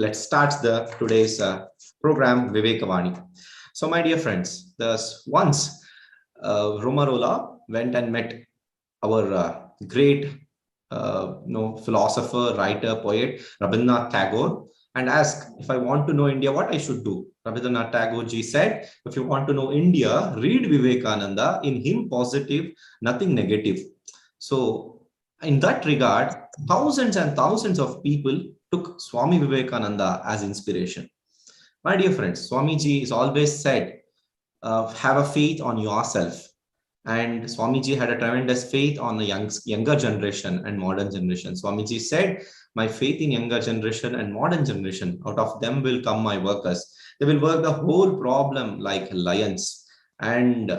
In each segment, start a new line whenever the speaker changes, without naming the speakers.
Let's start today's program, Viveka Vani. So, my dear friends, once Romarola went and met our great philosopher, writer, poet, Rabindranath Tagore, and asked, if I want to know India, what I should do. Rabindranath Tagore ji said, if you want to know India, read Vivekananda. In him, positive, nothing negative. So, in that regard, thousands and thousands of people took Swami Vivekananda as inspiration. My dear friends, Swamiji is always said, have a faith on yourself. And Swamiji had a tremendous faith on the younger generation and modern generation. Swamiji said, my faith in younger generation and modern generation, out of them will come my workers. They will work the whole problem like lions. And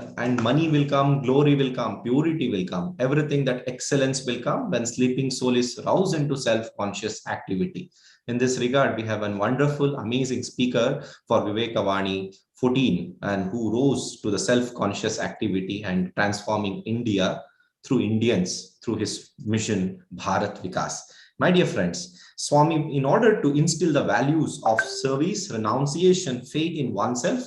money will come, glory will come, purity will come. Everything that excellence will come when sleeping soul is roused into self-conscious activity. In this regard, we have a wonderful, amazing speaker for Viveka Vani 14, and who rose to the self-conscious activity and transforming India through Indians, through his mission, Bharat Vikas. My dear friends, Swami, in order to instill the values of service, renunciation, faith in oneself,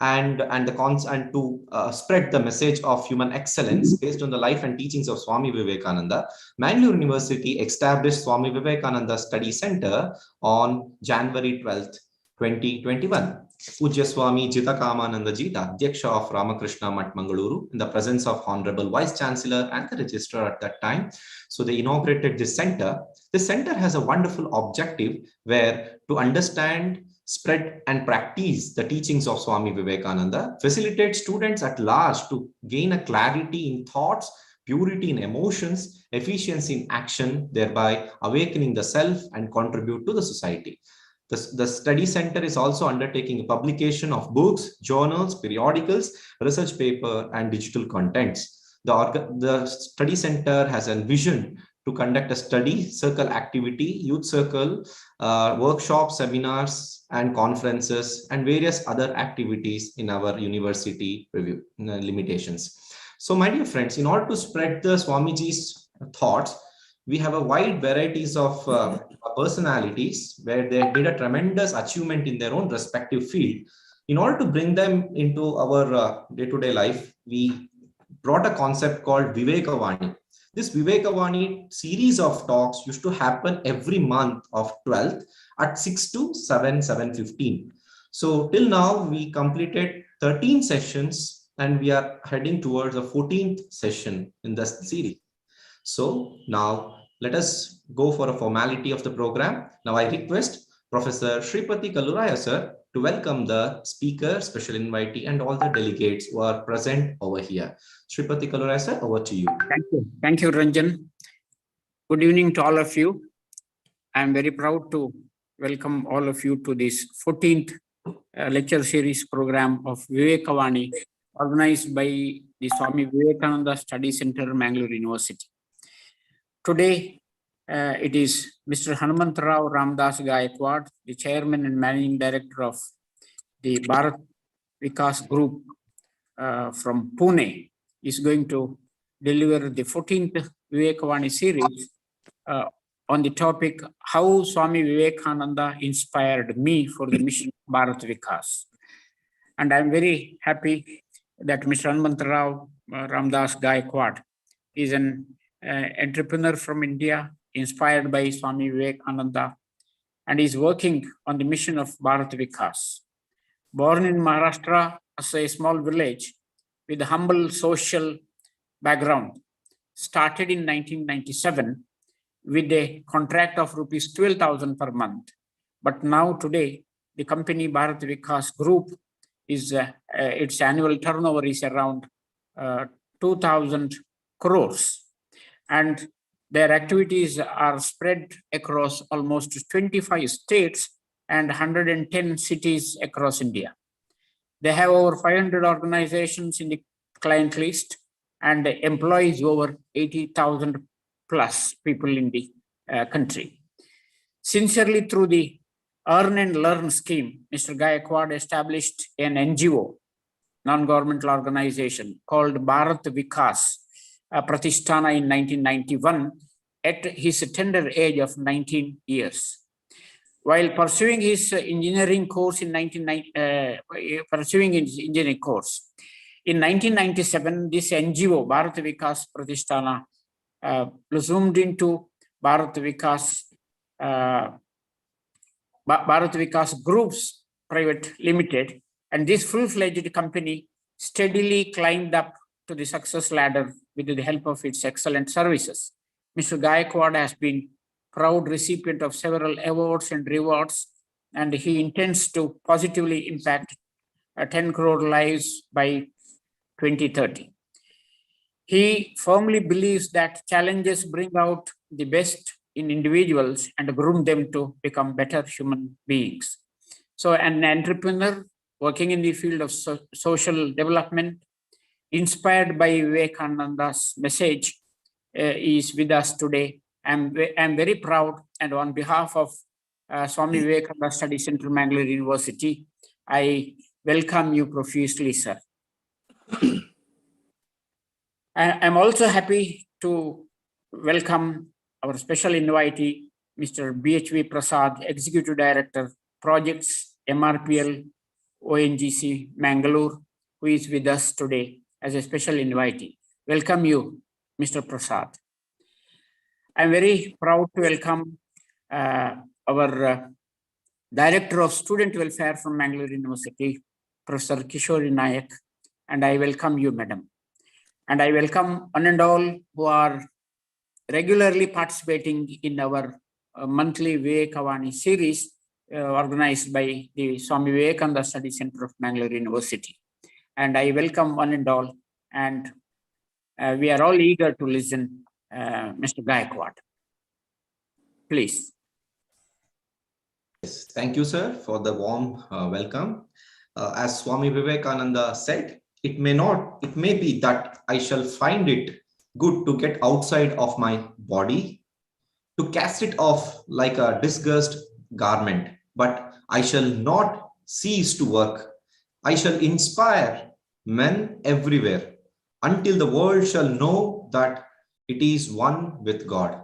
and to spread the message of human excellence based on the life and teachings of Swami Vivekananda, Mangalore University established Swami Vivekananda Study Center on January 12th, 2021. Pujya Swami Jitakamananda Ji, the Adhyaksha of Ramakrishna Mat Mangaluru, in the presence of Honorable Vice Chancellor and the Registrar at that time. So they inaugurated this center. This center has a wonderful objective where to understand, spread and practice the teachings of Swami Vivekananda, facilitate students at large to gain a clarity in thoughts, purity in emotions, efficiency in action, thereby awakening the self and contribute to the society. The study center is also undertaking publication of books, journals, periodicals, research paper, and digital contents. The study center has a vision to conduct a study circle activity, youth circle, workshops, seminars, and conferences, and various other activities in our university review limitations. So, my dear friends, in order to spread the Swamiji's thoughts, we have a wide varieties of personalities where they did a tremendous achievement in their own respective field. In order to bring them into our day-to-day life, we brought a concept called Viveka Vani. This Viveka Vani series of talks used to happen every month of 12th at 6 to 7:15. So till now, we completed 13 sessions and we are heading towards the 14th session in this series. So now let us go for a formality of the program. Now I request Professor Shripati Kaluraya sir to welcome the speaker, special invitee, and all the delegates who are present over here. Shripati Kaluraya sir, over to you.
Thank you. Thank you, Ranjan. Good evening to all of you. I am very proud to welcome all of you to this 14th lecture series program of Viveka Vani, organized by the Swami Vivekananda Study Center, Mangalore University. Today, it is Mr. Hanmantrao Ramdas Gaikwad, the Chairman and Managing Director of the Bharat Vikas Group from Pune, is going to deliver the 14th Viveka Vani series on the topic, how Swami Vivekananda inspired me for the mission Bharat Vikas. And I'm very happy that Mr. Hanmantrao Ramdas Gaikwad is an entrepreneur from India, inspired by Swami Vivekananda, and is working on the mission of Bharat Vikas. Born in Maharashtra as a small village with a humble social background, started in 1997 with a contract of rupees 12,000 per month. But now today, the company Bharat Vikas Group is its annual turnover is around 2,000 crores. And their activities are spread across almost 25 states and 110 cities across India. They have over 500 organizations in the client list and employs over 80,000 plus people in the country. Sincerely, through the Earn and Learn scheme, Mr. Gaikwad established an NGO, non-governmental organization called Bharat Vikas Pratisthana in 1991 at his tender age of 19 years. While pursuing his engineering course in 1997, this NGO, Bharat Vikas Pratishtana, blossomed into Bharat Vikas Groups Private Limited, and this full-fledged company steadily climbed up to the success ladder with the help of its excellent services. Mr. Gaikwad has been proud recipient of several awards and rewards, and he intends to positively impact 10 crore lives by 2030. He firmly believes that challenges bring out the best in individuals and groom them to become better human beings. So an entrepreneur working in the field of social development, inspired by Vivekananda's message, is with us today. I'm very proud, and on behalf of Swami Vivekananda Study Center, Mangalore University, I welcome you profusely, sir. I'm also happy to welcome our special invitee, Mr. BHV Prasad, Executive Director, Projects, MRPL, ONGC, Mangalore, who is with us today as a special invitee. Welcome you, Mr. Prasad. I'm very proud to welcome our Director of Student Welfare from Mangalore University, Professor Kishori Nayak, and I welcome you, Madam. And I welcome one and all who are regularly participating in our monthly Viveka series organized by the Swami Vivekananda Study Center of Mangalore University. And I welcome one and all, and we are all eager to listen, Mr. Gaikwad. Please.
Yes, thank you, sir, for the warm welcome. As Swami Vivekananda said, it may be that I shall find it good to get outside of my body, to cast it off like a disgust garment, but I shall not cease to work. I shall inspire men everywhere until the world shall know that it is one with God.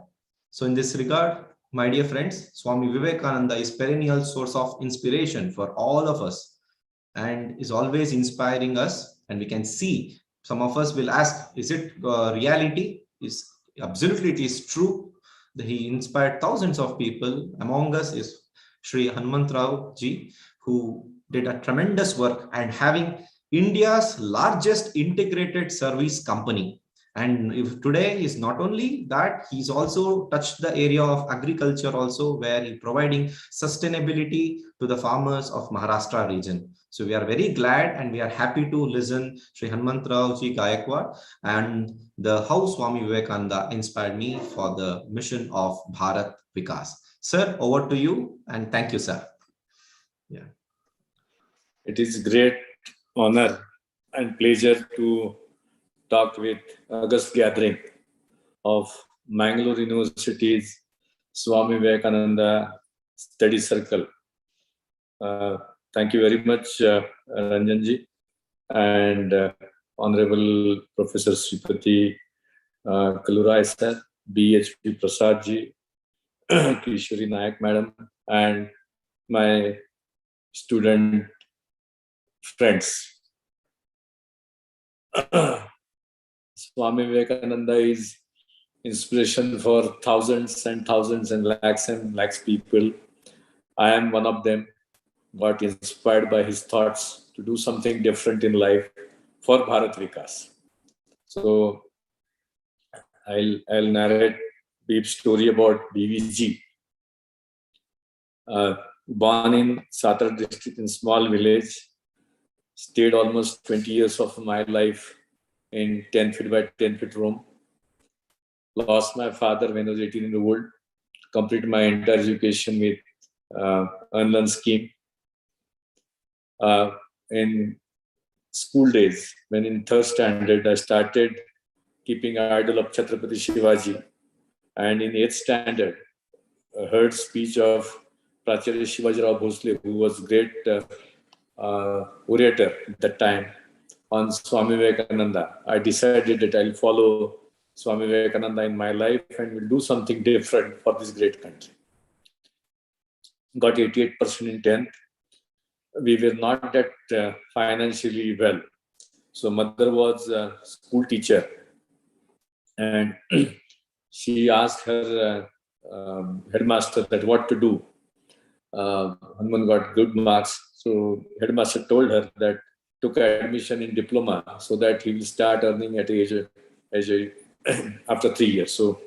So in this regard, my dear friends, Swami Vivekananda is perennial source of inspiration for all of us and is always inspiring us. And we can see, some of us will ask, is it reality? Absolutely, it is true. He inspired thousands of people. Among us is Sri Hanmantrao ji, who did a tremendous work and having India's largest integrated service company. And if today is not only that, he's also touched the area of agriculture also, where he providing sustainability to the farmers of Maharashtra region. So we are very glad and we are happy to listen Sri Hanmantrao ji Gaikwad and the how Swami Vivekananda inspired me for the mission of Bharat Vikas. Sir, over to you, and thank you, sir. Yeah.
It is great honor and pleasure to talk with August gathering of Mangalore University's Swami Vivekananda Study Circle. Thank you very much, Ranjanji, and Honorable Professor Sripati Kalurai sir, BHP Prasad ji, Kishori Nayak madam, and my student friends. Swami Vivekananda is inspiration for thousands and thousands and lakhs people. I am one of them, got inspired by his thoughts to do something different in life for Bharat Vikas. So I'll narrate a brief story about BVG. Born in Satar district in small village, stayed almost 20 years of my life in 10 feet by 10 feet room. Lost my father when I was 18 years old. Completed my entire education with Unlearn scheme. In school days, when in third standard, I started keeping an idol of Chhatrapati Shivaji. And in 8th standard, I heard speech of Pracharya Shivajirao Bhosle, who was great orator at that time, on Swami Vivekananda. I decided that I'll follow Swami Vivekananda in my life and will do something different for this great country. got 88% in 10th. We were not that financially well. So mother was a school teacher, and she asked her headmaster that what to do. Hanman got good marks, so headmaster told her that took admission in diploma so that he will start earning at after 3 years. So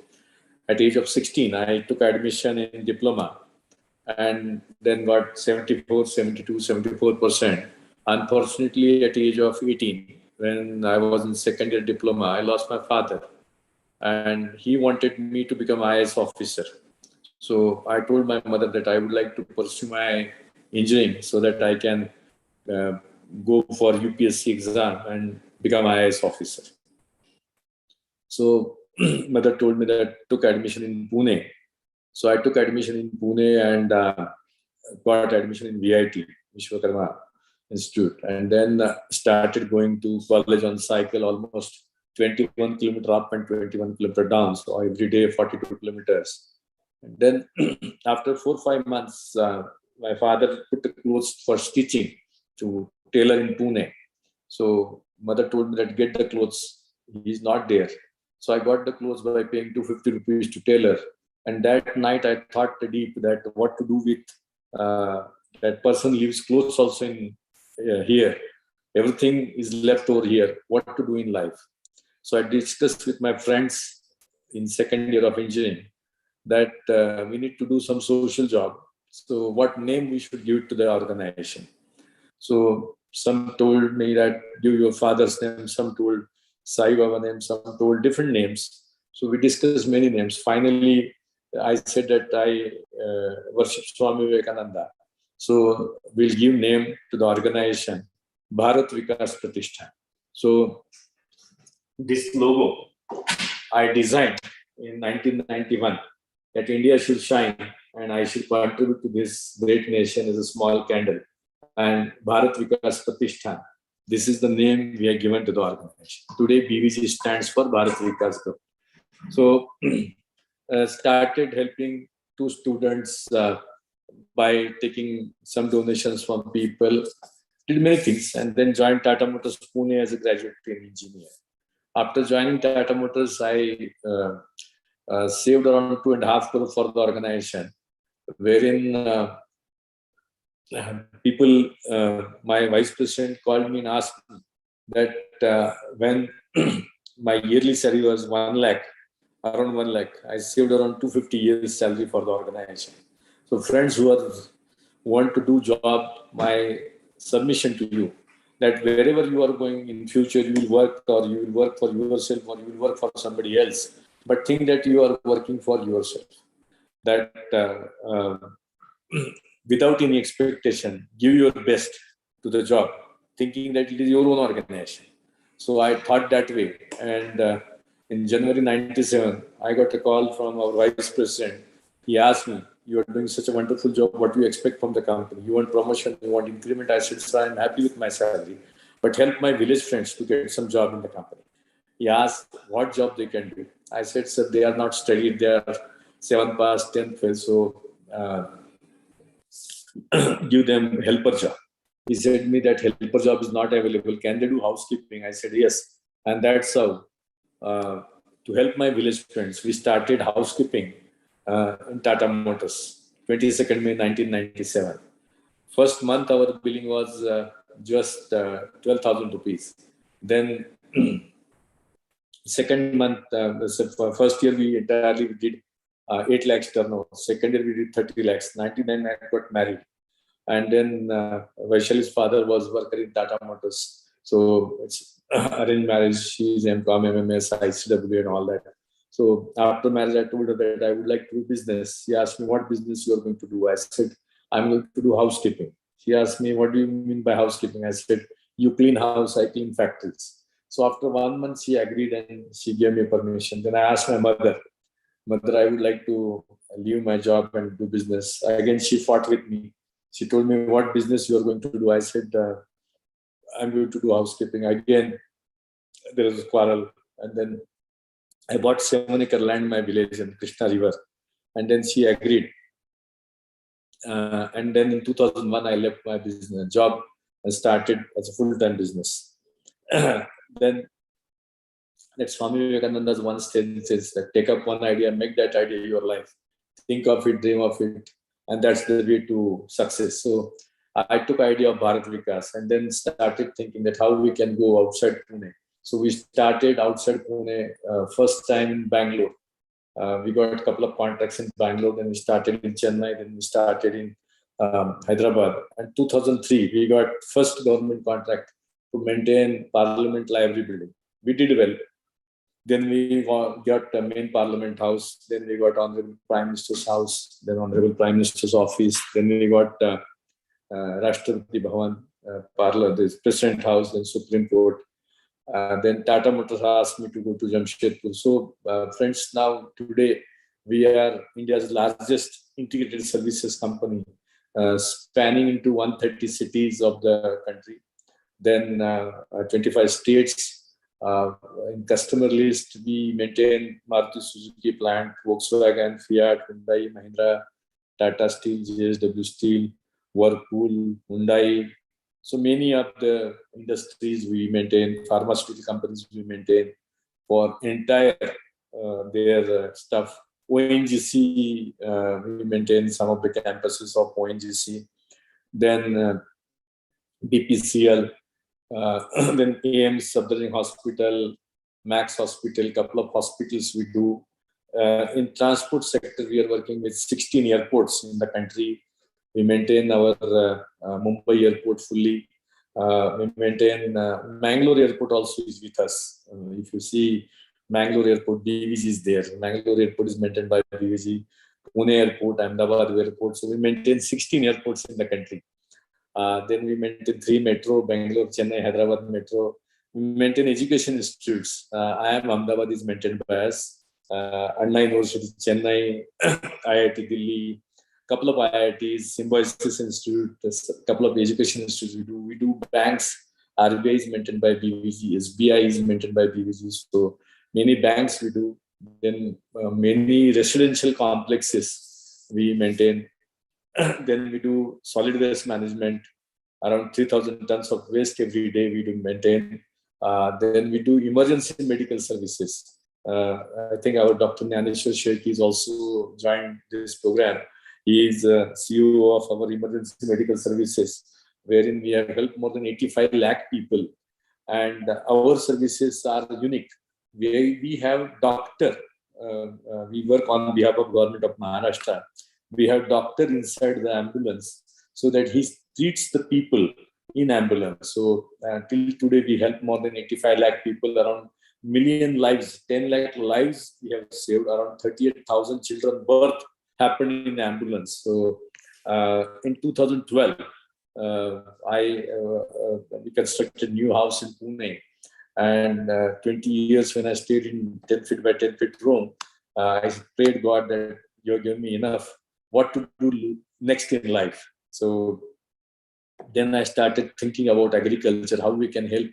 at age of 16, I took admission in diploma and then got 74, 72, 74%. Unfortunately, at the age of 18, when I was in second year diploma, I lost my father, and he wanted me to become IAS officer. So I told my mother that I would like to pursue my engineering so that I can go for UPSC exam and become IAS officer. So mother told me that took admission in Pune. So I took admission in Pune and got admission in VIT, Vishwakarma Institute, and then started going to college on cycle, almost 21 kilometer up and 21 kilometer down. So every day 42 kilometers. And then after 4 or 5 months, my father put the clothes for stitching to tailor in Pune. So mother told me that get the clothes. He's not there. So I got the clothes by paying 250 rupees to tailor. And that night I thought deep that what to do with that person leaves clothes also in here. Everything is left over here. What to do in life? So I discussed with my friends in second year of engineering that we need to do some social job. So what name we should give to the organization? So some told me that give your father's name, some told Sai Baba name, some told different names. So we discussed many names. Finally, I said that I worship Swami Vivekananda. So we'll give name to the organization, Bharat Vikas Pratishthan. So this logo I designed in 1991, that India should shine and I should contribute to this great nation as a small candle. And Bharat Vikas Pratishthan, this is the name we are given to the organization. Today, BVG stands for Bharat Vikas Group. So, started helping 2 students by taking some donations from people, did many things, and then joined Tata Motors Pune as a graduate trainee engineer. After joining Tata Motors, I saved around 2.5 crore for the organization, wherein people, my vice president called me and asked me that when my yearly salary was 1 lakh, around 1 lakh, I saved around 250 years salary for the organization. So friends who want to do job, my submission to you, that wherever you are going in future, you will work, or you will work for yourself, or you will work for somebody else, but think that you are working for yourself. That without any expectation, give your best to the job, thinking that it is your own organization. So I thought that way. And in January 97, I got a call from our vice president. He asked me, you are doing such a wonderful job. What do you expect from the company? You want promotion, you want increment? I said, sir, I'm happy with my salary, but help my village friends to get some job in the company. He asked what job they can do. I said, sir, they are not studied. They are 7th pass, 10th fail. So give them helper job. He said to me that helper job is not available. Can they do housekeeping? I said, yes. And that's how, to help my village friends, we started housekeeping in Tata Motors, 22nd May 1997. First month, our billing was just 12,000 rupees. Then second month, first year we entirely did 8 lakhs turnover. Second year we did 30 lakhs. 99 I got married. And then Vaishali's father was working in Tata Motors. So it's arranged marriage. She's MCOM, MMS, ICW and all that. So after marriage, I told her that I would like to do business. She asked me what business you are going to do. I said, I'm going to do housekeeping. She asked me, what do you mean by housekeeping? I said, you clean house, I clean factories. So after 1 month, she agreed and she gave me permission. Then I asked my mother, I would like to leave my job and do business. Again, she fought with me. She told me what business you are going to do. I said, I'm going to do housekeeping. Again, there was a quarrel. And then I bought 7-acre land in my village in Krishna River. And then she agreed. And then in 2001, I left my business job and started as a full-time business. Then that Swami Vivekananda's one sentence says that take up one idea, make that idea your life. Think of it, dream of it, and that's the way to success. So I took idea of Bharat Vikas and then started thinking that how we can go outside Pune. So we started outside Pune first time in Bangalore. We got a couple of contracts in Bangalore, then we started in Chennai, then we started in Hyderabad. And 2003, we got first government contract to maintain Parliament Library building. We did well. Then we got the main Parliament House. Then we got Honorable Prime Minister's house. Then Honorable Prime Minister's office. Then we got Rashtrapati Bhavan, Parliament, the President House, then Supreme Court. Then Tata Motors asked me to go to Jamshedpur. So, friends, now today we are India's largest integrated services company, spanning into 130 cities of the country. Then 25 states. In customer list, we maintain Maruti Suzuki plant, Volkswagen, Fiat, Hyundai, Mahindra, Tata Steel, JSW Steel, Whirlpool, Hyundai. So many of the industries we maintain, pharmaceutical companies we maintain for entire their stuff. ONGC, we maintain some of the campuses of ONGC. Then BPCL, then AIMS, Subderning Hospital, Max Hospital, couple of hospitals we do. In transport sector, we are working with 16 airports in the country. We maintain our Mumbai airport fully. We maintain Mangalore airport also is with us. If you see Mangalore airport, BVG is there. Mangalore airport is maintained by BVG. Pune airport, Ahmedabad airport. So we maintain 16 airports in the country. Then we maintain 3 metro, Bangalore, Chennai, Hyderabad metro. We maintain education institutes. IIM Ahmedabad is maintained by us. Anna University, Chennai, IIT Delhi, couple of IITs, Symbiosis Institute, a couple of education institutes we do banks. RBI is maintained by BVG, SBI is maintained by BVG. So many banks we do. Then many residential complexes we maintain. Then we do solid waste management, around 3,000 tons of waste every day we do maintain. Then we do emergency medical services. I think our Dr. Nyaneshwar Sheikh is also joined this program. He is CEO of our emergency medical services, wherein we have helped more than 85 lakh people. And our services are unique. We have doctor. We work on behalf of government of Maharashtra. We have doctor inside the ambulance so that he treats the people in ambulance. So till today, we help more than 85 lakh people, around million lives, 10 lakh lives we have saved, around 38,000 children birth happened in ambulance. So in 2012, we constructed new house in Pune, and 20 years when I stayed in 10 feet by 10 feet room, I prayed God that you're giving me enough what to do next in life. So then I started thinking about agriculture, how we can help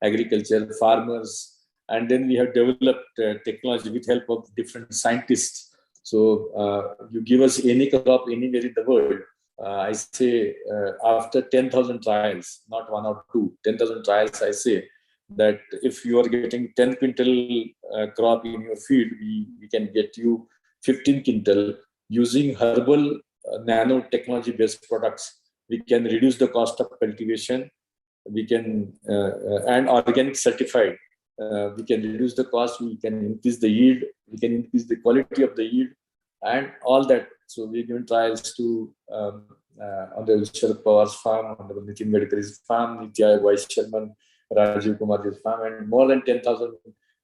agriculture, farmers, and then we have developed technology with help of different scientists. So you give us any crop anywhere in the world, I say after 10,000 trials, not one or two, 10,000 trials, I say that if you are getting 10 quintal crop in your field, we can get you 15 quintal using herbal nanotechnology based products. We can reduce the cost of cultivation. We can, and organic certified. We can reduce the cost. We can increase the yield. We can increase the quality of the yield, and all that. So we're giving trials to on the Sharad Pawar's farm, on the Nitin Gadkari's farm, Nitya Vice Chairman, Rajiv Kumar's farm, and more than 10,000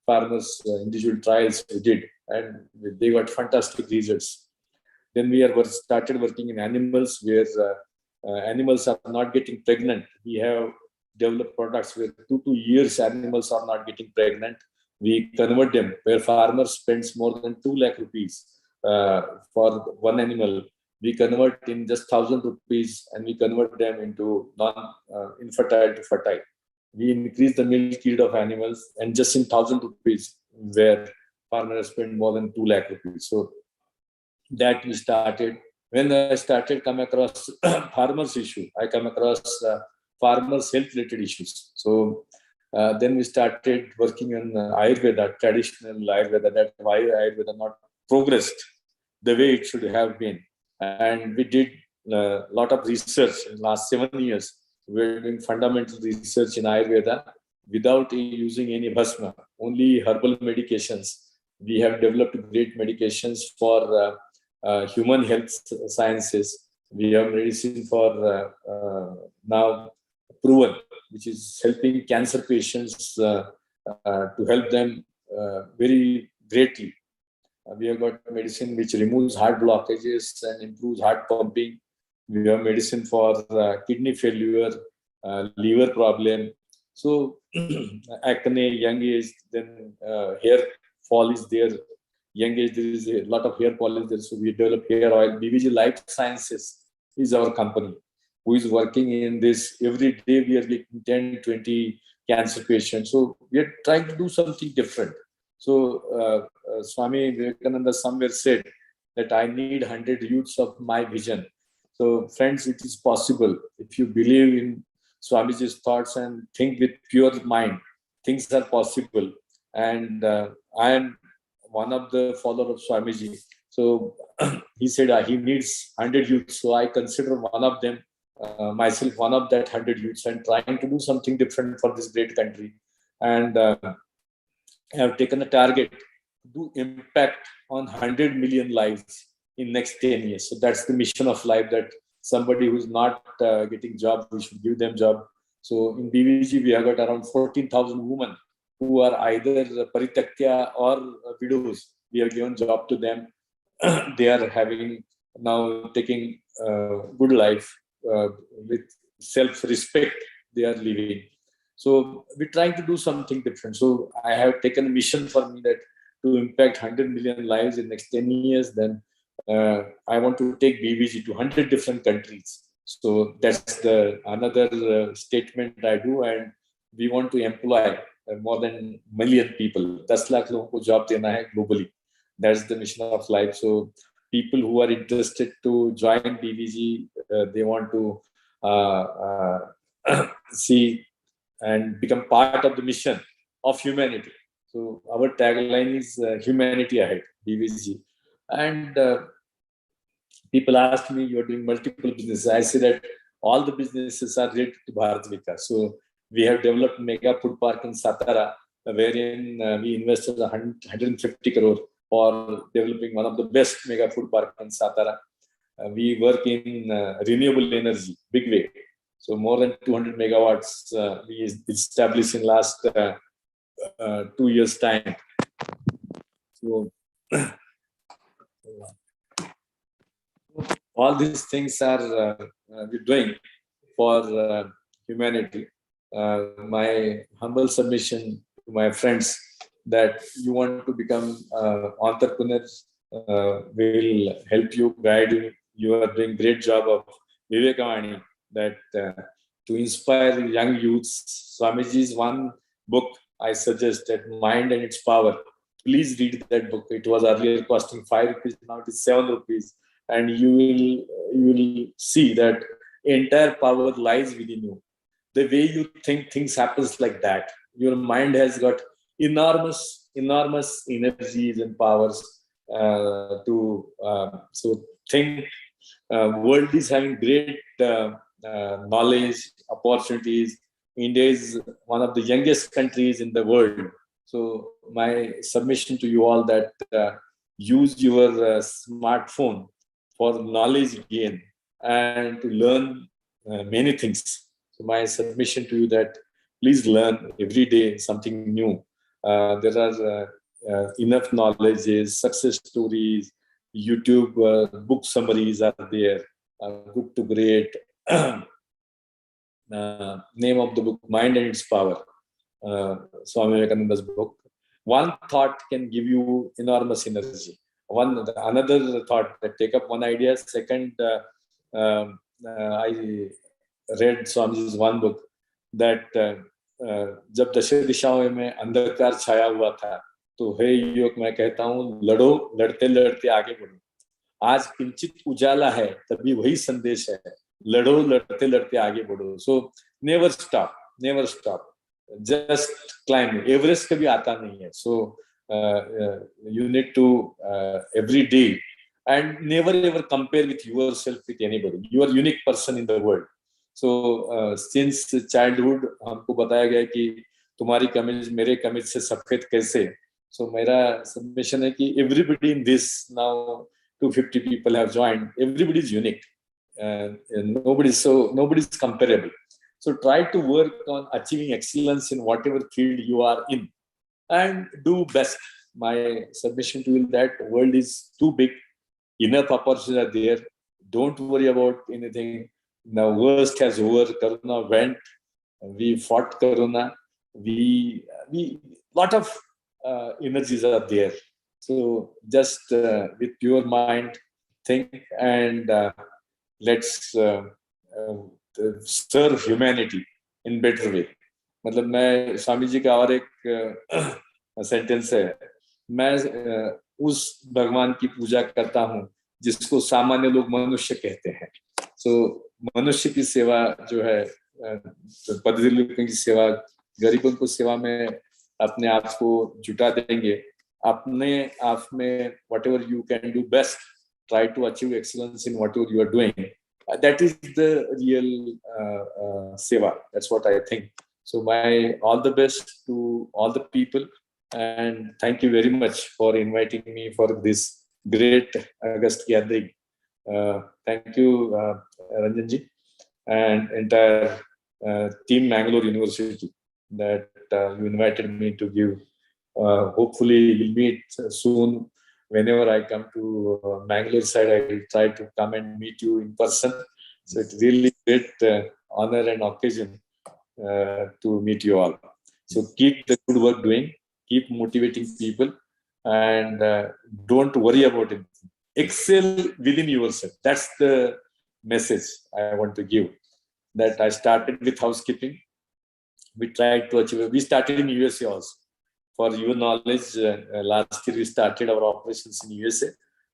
farmers individual trials we did, and they got fantastic results. Then we started working in animals where animals are not getting pregnant. We have developed products where 2 years animals are not getting pregnant. We convert them where farmer spends more than 2 lakh rupees for one animal. We convert in just 1,000 rupees and we convert them into non-infertile to fertile. We increase the milk yield of animals and just in 1,000 rupees where farmers spend more than 2 lakh rupees. So that we started. when I started come across farmers issue, I come across farmers health related issues. So then we started working on Ayurveda, traditional Ayurveda. That's why Ayurveda not progressed the way it should have been. And we did a lot of research in the last 7 years. We're doing fundamental research in Ayurveda without using any bhasma, only herbal medications. We have developed great medications for human health sciences. We have medicine for now proven, which is helping cancer patients to help them very greatly. We have got medicine which removes heart blockages and improves heart pumping. We have medicine for kidney failure, liver problem. So acne, young age, then hair fall is there. Young age, there is a lot of hair fall is there. So we develop hair oil. BVG Life Sciences is our company who is working in this. Every day we are getting 10, 20 cancer patients. So we are trying to do something different. So Swami Vivekananda somewhere said that I need 100 youths of my vision. So friends, it is possible. If you believe in Swamiji's thoughts and think with pure mind, things are possible. And I am one of the followers of Swamiji. So he said he needs 100 youths. So I consider one of them, myself, one of that 100 youths, and trying to do something different for this great country. And I have taken a target to do impact on 100 million lives in next 10 years. So that's the mission of life, that somebody who's not getting job, we should give them job. So in BVG, we have got around 14,000 women who are either parityakya or widows. We have given job to them. They are having now taking good life with self-respect. They are living. So we're trying to do something different. So I have taken a mission for me that to impact 100 million lives in next 10 years. Then I want to take BVG to 100 different countries. So that's the another statement I do, and we want to employ more than million people. 10 lakh लोगों को job देना है globally. That's the mission of life. So people who are interested to join BVG, they want to see and become part of the mission of humanity. So our tagline is humanity ahead, BVG. And people ask me, you're doing multiple businesses. I say that all the businesses are related to Bharat Vikas. So we have developed mega food park in Satara, wherein we invested 150 crore for developing one of the best mega food park in Satara. We work in renewable energy, big way. So more than 200 megawatts we established in last 2 years' time. So all these things are we're doing for humanity. My humble submission to my friends that you want to become entrepreneurs will help you, guide you. You are doing great job of Viveka that to inspire young youths. Swamiji's one book I suggest, that Mind and Its Power. Please read that book. It was earlier costing 5 rupees, now it is 7 rupees. And you will see that entire power lies within you. The way you think things happens like that. Your mind has got enormous energies and powers to so think. World is having great knowledge, opportunities. India is one of the youngest countries in the world. So my submission to you all that use your smartphone for knowledge gain and to learn many things. So my submission to you that please learn every day something new. There are enough knowledges, success stories, YouTube book summaries are there, Good to Great. Name of the book, Mind and Its Power, Swami Vivekananda's book. One thought can give you enormous energy. Another thought that take up one idea. Second, I read Swamiji's one book that जब दश दिशाओं में अंधकार छाया हुआ था तो हे युवक मैं कहता हूँ लड़ो, लड़ते लड़ते आगे बढ़ो. आज किंचित उजाला है तभी वही संदेश है, लड़ो लड़ते लड़ते आगे बढ़ो. So never stop, never stop. Just climb. Everest कभी आता नहीं है. So you need to every day and never ever compare with yourself with anybody. You are unique person in the world. So since childhood हमको बताया गया कि तुम्हारी कमीज मेरे कमीज से सफेद कैसे. So मेरा submission है कि everybody in this now 250 people have joined. Everybody is unique. And nobody's comparable. So try to work on achieving excellence in whatever field you are in and do best. My submission to you is that the world is too big. Enough opportunities are there. Don't worry about anything. The worst has over. Corona went. We fought Corona. We lot of energies are there. So just with pure mind, think and let's serve humanity in better way. मतलब मैं स्वामी जी का और एक sentence है, मैं उस भगवान की पूजा करता हूँ जिसको सामान्य लोग मनुष्य कहते हैं. So मनुष्य की सेवा जो है, पदवी लोगों की सेवा, गरीबों को सेवा में अपने आप को जुटा देंगे. अपने आप में whatever you can do best, try to achieve excellence in whatever you are doing. That is the real seva. That's what I think. So my all the best to all the people, and thank you very much for inviting me for this great August gathering. Thank you, Ranjanji, and entire team Mangalore University that you invited me to give. Hopefully we'll meet soon. Whenever I come to Mangalore side, I will try to come and meet you in person. So it's really great honor and occasion to meet you all. So keep the good work doing, keep motivating people, and don't worry about it. Excel within yourself. That's the message I want to give. That I started with housekeeping. We tried to achieve. We started in USA also. For your knowledge, last year we started our operations in USA,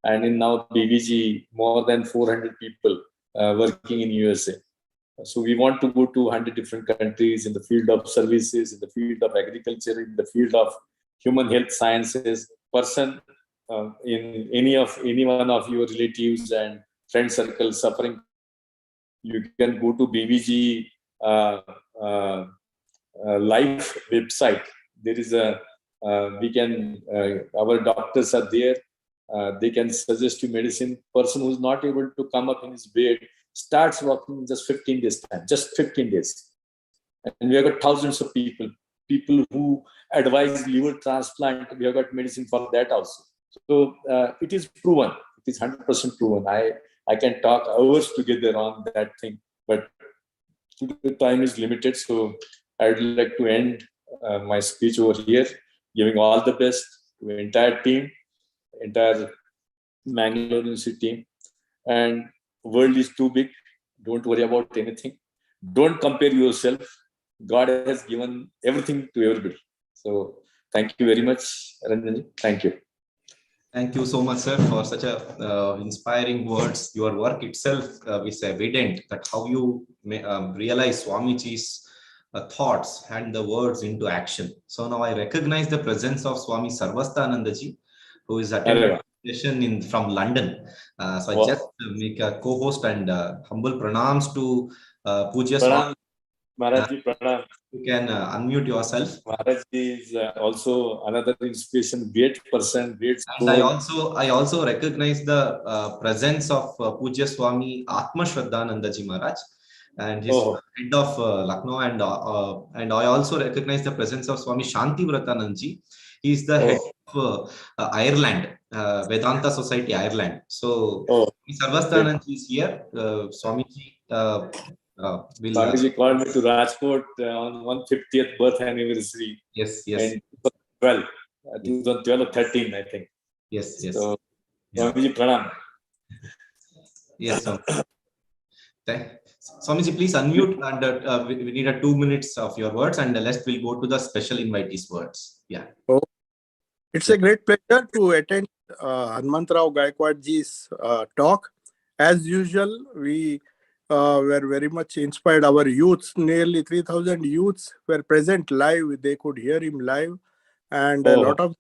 and in now BVG more than 400 people working in USA. So we want to go to 100 different countries in the field of services, in the field of agriculture, in the field of human health sciences. Person in any one of your relatives and friend circle suffering, you can go to BVG live website. There is a our doctors are there. They can suggest you medicine. Person who's not able to come up in his bed starts walking in just 15 days time, just 15 days. And we have got thousands of people who advise liver transplant. We have got medicine for that also. So it is proven. It is 100% proven. I can talk hours together on that thing, but the time is limited. So I would like to end my speech over here, giving all the best to the entire team, entire Mangalore University team. And world is too big. Don't worry about anything. Don't compare yourself. God has given everything to everybody. So thank you very much, Ranjanji. Thank you.
Thank you so much, sir, for such a inspiring words. Your work itself is evident that how you realize Swamiji's thoughts and the words into action. So now I recognize the presence of Swami Sarvastanandaji, who is attending a session from London. So I just make a co-host and humble pranams to Pujya Swami.
Maharajji, pranam.
You can unmute yourself.
Maharajji is also another inspiration, great person, great
soul. And I also recognize the presence of Pujya Swami Atma Shraddhanandaji Maharaj, and his head of Lucknow, and I also recognize the presence of Swami Shanti Vratanandji. He is the head of Ireland, Vedanta Society Ireland. So Sarvastanandji is here. Swamiji
Swamiji called me to Rajkot on 150th birth anniversary.
Yes.
And 2012 or 13, I think.
Yes.
So, Swamiji, pranam.
Yes, Swamiji, please unmute, and we need 2 minutes of your words, and we'll go to the special invitees' words. Yeah.
It's a great pleasure to attend Hanmantrao Gaikwad ji's talk. As usual, we were very much inspired. Our youths, nearly 3,000 youths were present live. They could hear him live, and a lot of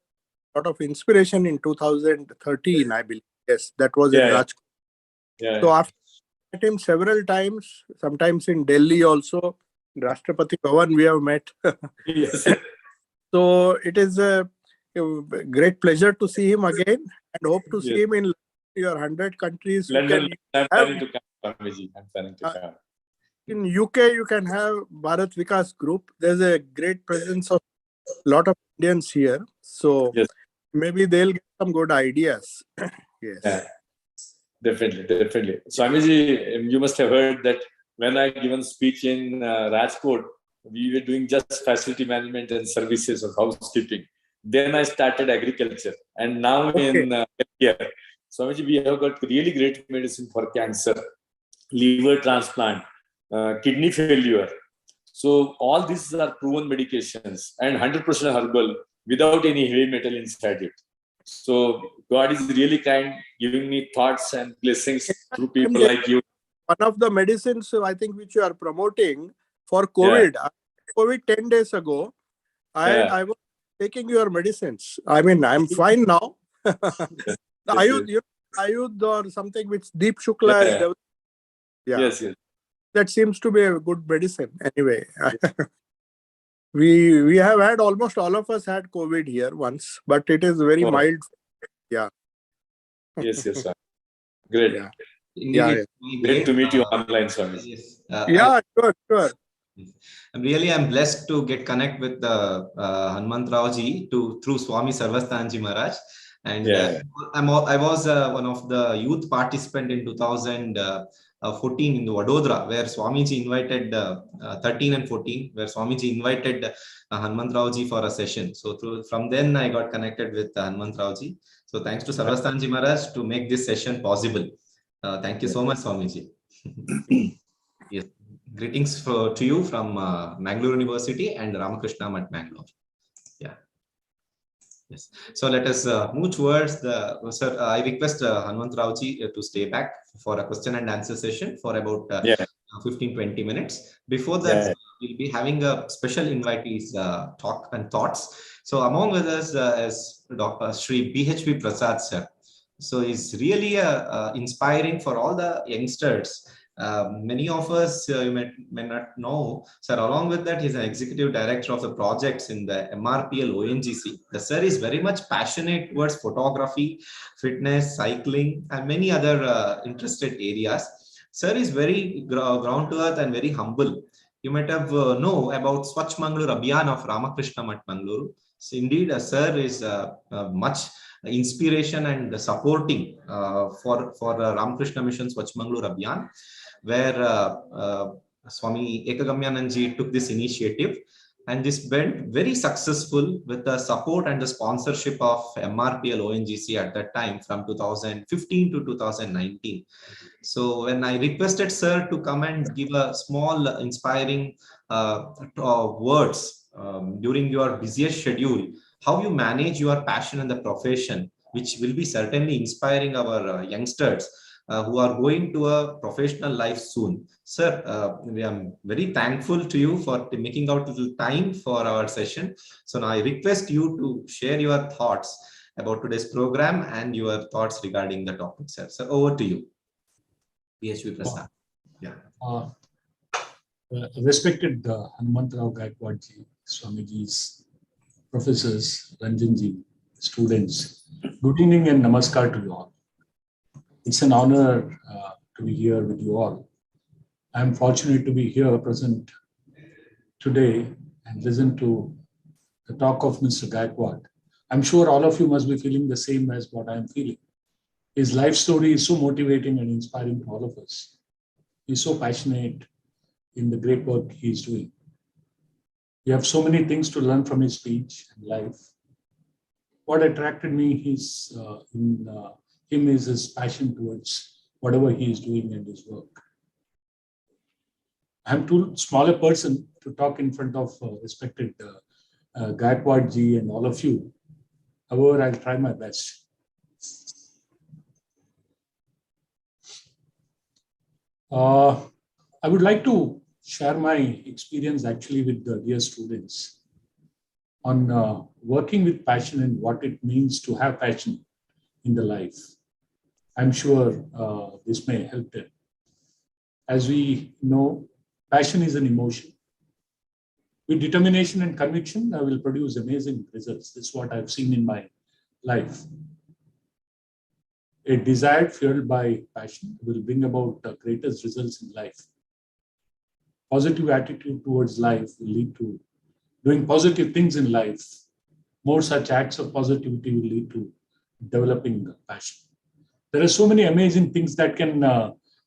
inspiration in 2013, I believe. Yes, that was in Rajkot. So after I met him several times, sometimes in Delhi also, Rashtrapati Bhavan we have met.
Yes.
So it is a great pleasure to see him again, and hope to see him in your 100 countries.
London, I'm
have,
planning to come, Swamiji. I'm planning to come.
in UK, you can have Bharat Vikas Group. There's a great presence of a lot of Indians here. So maybe they'll get some good ideas. Yes.
Yeah, definitely. Swamiji, you must have heard that when I given speech in Rajkot, we were doing just facility management and services of housekeeping. Then I started agriculture, and now in here, Swamiji, we have got really great medicine for cancer, liver transplant, kidney failure. So all these are proven medications and 100% herbal without any heavy metal inside it. So God is really kind, giving me thoughts and blessings through people like you.
One of the medicines I think which you are promoting for COVID, COVID 10 days ago, I was taking your medicines. I mean, I'm fine now. Ayud or something which Deep Shukla has developed.
Yes.
That seems to be a good medicine. Anyway, we have had almost all of us had COVID here once, but it is very mild. Yeah.
Yes. Great.
Yeah.
Great to meet you online, Swami.
Yes.
Sure.
I'm blessed to get connect with Hanmantrao ji through Swami Sarvastanji Maharaj. And I was one of the youth participant in 2014 in Vadodara, where Swamiji invited 13 and 14, where Swamiji invited Hanmantrao ji for a session. So from then I got connected with Hanmantrao ji. So thanks to Sarvastanji Maharaj to make this session possible. Thank you so much, Swamiji. Yes. Greetings to you from Mangalore University and Ramakrishna at Mangalore. Yeah. Yes. So let us move towards the, sir, I request Hanmantrao ji to stay back for a question and answer session for about 15-20 minutes. Before that, we'll be having a special invitees talk and thoughts. So among with us is Dr. Sri BHP Prasad, sir. So he's really inspiring for all the youngsters. Many of us you may not know, sir. Along with that, he's an executive director of the projects in the MRPL ONGC. The sir is very much passionate towards photography, fitness, cycling, and many other interested areas. Sir is very ground to earth and very humble. You might have know about Swachh Mangalore Abhiyan of Ramakrishna at Mangalore. So indeed, sir is much inspiration and supporting for Ramakrishna Mission Swachh Mangalore Abhiyan, where Swami Ekagamyananji took this initiative, and this went very successful with the support and the sponsorship of MRPL ONGC at that time from 2015 to 2019. So when I requested sir to come and give a small inspiring words during your busiest schedule, how you manage your passion and the profession, which will be certainly inspiring our youngsters who are going to a professional life soon. Sir, I am very thankful to you for making out a little time for our session. So now I request you to share your thoughts about today's program and your thoughts regarding the topic, sir. So over to you. BHP Prasad.
Respected Hanmantrao Gaikwad ji, Swamiji's professors, Ranjanji, students, good evening and namaskar to you all. It's an honor to be here with you all. I'm fortunate to be here present today and listen to the talk of Mr. Gaikwad. I'm sure all of you must be feeling the same as what I'm feeling. His life story is so motivating and inspiring to all of us. He's so passionate in the great work he's doing. We have so many things to learn from his speech and life. What attracted me in him is his passion towards whatever he is doing and his work. I'm too small a person to talk in front of respected Gaikwad ji and all of you. However, I'll try my best. I would like to share my experience actually with the dear students on working with passion and what it means to have passion in the life. I'm sure this may help them. As we know, passion is an emotion. With determination and conviction, I will produce amazing results. This is what I've seen in my life. A desire fueled by passion will bring about the greatest results in life. Positive attitude towards life will lead to doing positive things in life. More such acts of positivity will lead to developing passion. There are so many amazing things that can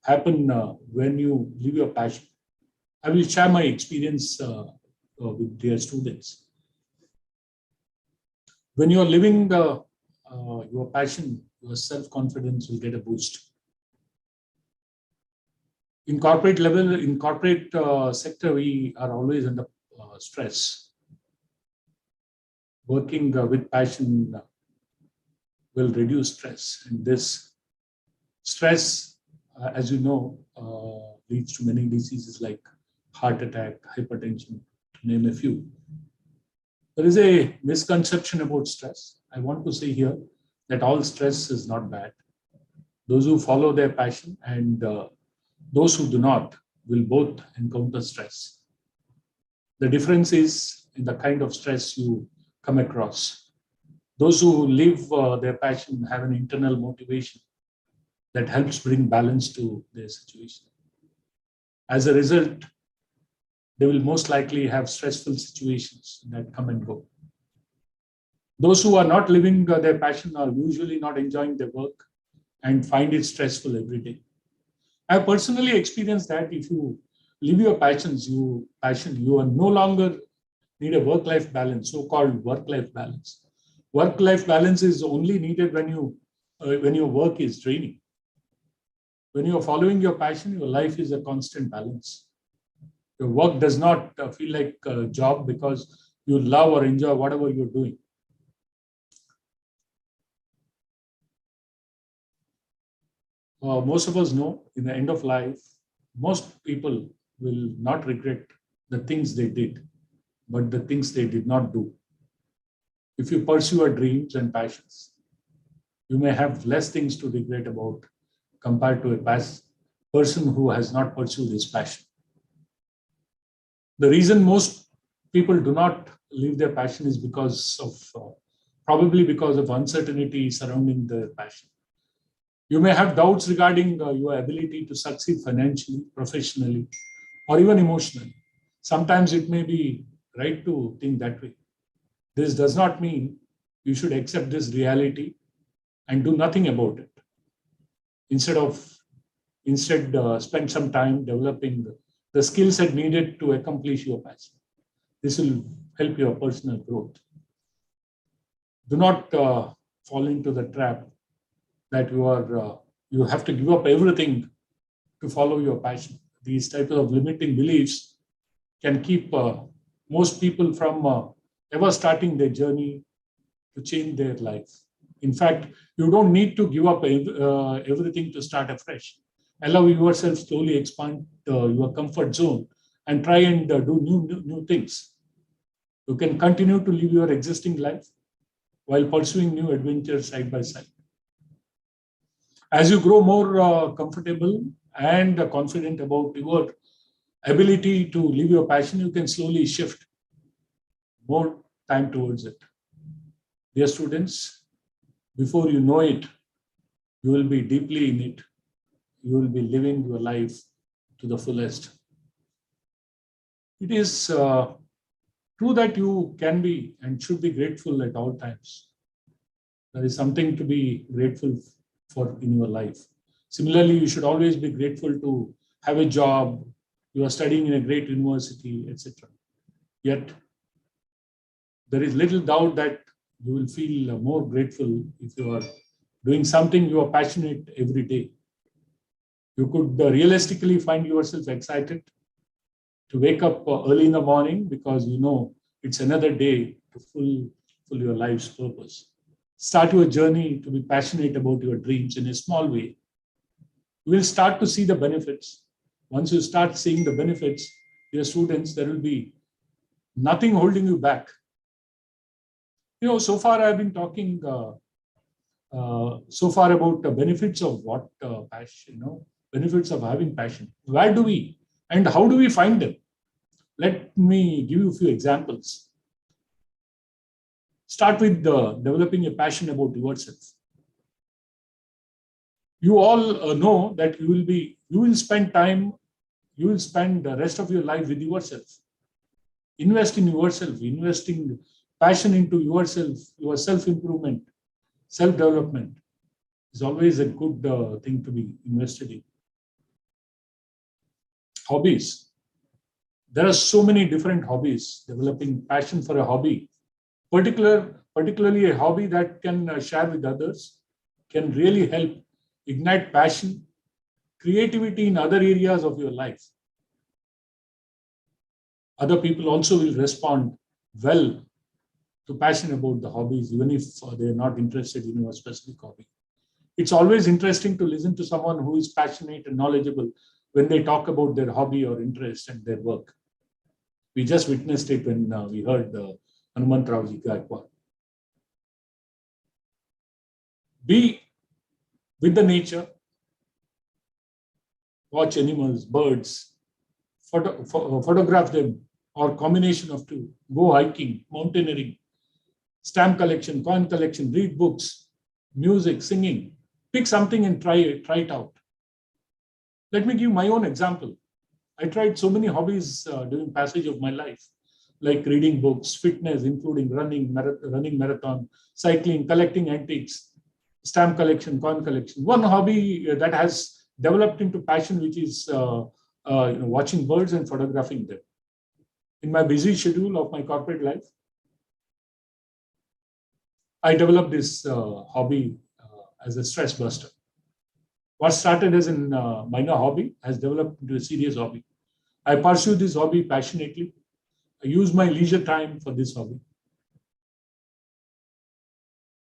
happen when you live your passion. I will share my experience with dear students. When you are living your passion, your self-confidence will get a boost. In corporate level, in corporate sector, we are always under stress. Working with passion will reduce stress, and this stress, as you know, leads to many diseases like heart attack, hypertension, to name a few. There is a misconception about stress. I want to say here that all stress is not bad. Those who follow their passion and those who do not will both encounter stress. The difference is in the kind of stress you come across. Those who live their passion have an internal motivation that helps bring balance to their situation. As a result, they will most likely have stressful situations that come and go. Those who are not living their passion are usually not enjoying their work and find it stressful every day. I have personally experienced that if you live your passions, you are no longer need a work-life balance, so-called work-life balance. Work-life balance is only needed when your work is draining. When you are following your passion, your life is a constant balance. Your work does not feel like a job because you love or enjoy whatever you're doing. Most of us know in the end of life, most people will not regret the things they did, but the things they did not do. If you pursue your dreams and passions, you may have less things to regret about compared to a person who has not pursued his passion. The reason most people do not live their passion is probably because of uncertainty surrounding their passion. You may have doubts regarding your ability to succeed financially, professionally, or even emotionally. Sometimes it may be right to think that way. This does not mean you should accept this reality and do nothing about it. Instead, spend some time developing the skill set needed to accomplish your passion. This will help your personal growth. Do not fall into the trap that you have to give up everything to follow your passion. These types of limiting beliefs can keep most people from ever starting their journey to change their life. In fact, you don't need to give up everything to start afresh. Allow yourself slowly expand your comfort zone and try and do new things. You can continue to live your existing life while pursuing new adventures side by side. As you grow more comfortable and confident about your ability to live your passion, you can slowly shift more time towards it. Dear students, before you know it, you will be deeply in it. You will be living your life to the fullest. It is true that you can be and should be grateful at all times. There is something to be grateful for in your life. Similarly, you should always be grateful to have a job, you are studying in a great university, etc. Yet, there is little doubt that you will feel more grateful if you are doing something you are passionate every day. You could realistically find yourself excited to wake up early in the morning because you know it's another day to fulfill your life's purpose. Start your journey to be passionate about your dreams in a small way. You will start to see the benefits Once you start seeing the benefits, dear students, there will be nothing holding you back. So far I've been talking so far about the benefits of what passion, benefits of having passion. Where do we and how do we find them? Let me give you a few examples. Start with developing a passion about yourself. You all know that you will spend the rest of your life with yourself. Invest in yourself, investing passion into yourself, your self-improvement, self-development is always a good thing to be invested in. Hobbies. There are so many different hobbies. Developing passion for a hobby, particularly a hobby that can share with others, can really help ignite passion, creativity in other areas of your life. Other people also will respond well to passion about the hobbies, even if they're not interested in a specific hobby. It's always interesting to listen to someone who is passionate and knowledgeable when they talk about their hobby or interest and their work. We just witnessed it when we heard Hanmantrao Gaikwad. Be with the nature, watch animals, birds, photograph them, or combination of two. Go hiking, mountaineering, stamp collection, coin collection, read books, music, singing. Pick something and try it out. Let me give my own example. I tried so many hobbies during passage of my life, like reading books, fitness, including running marathon, cycling, collecting antiques, stamp collection, coin collection. One hobby that has developed into passion, which is watching birds and photographing them. In my busy schedule of my corporate life, I developed this hobby as a stress buster. What started as a minor hobby has developed into a serious hobby. I pursue this hobby passionately. I use my leisure time for this hobby.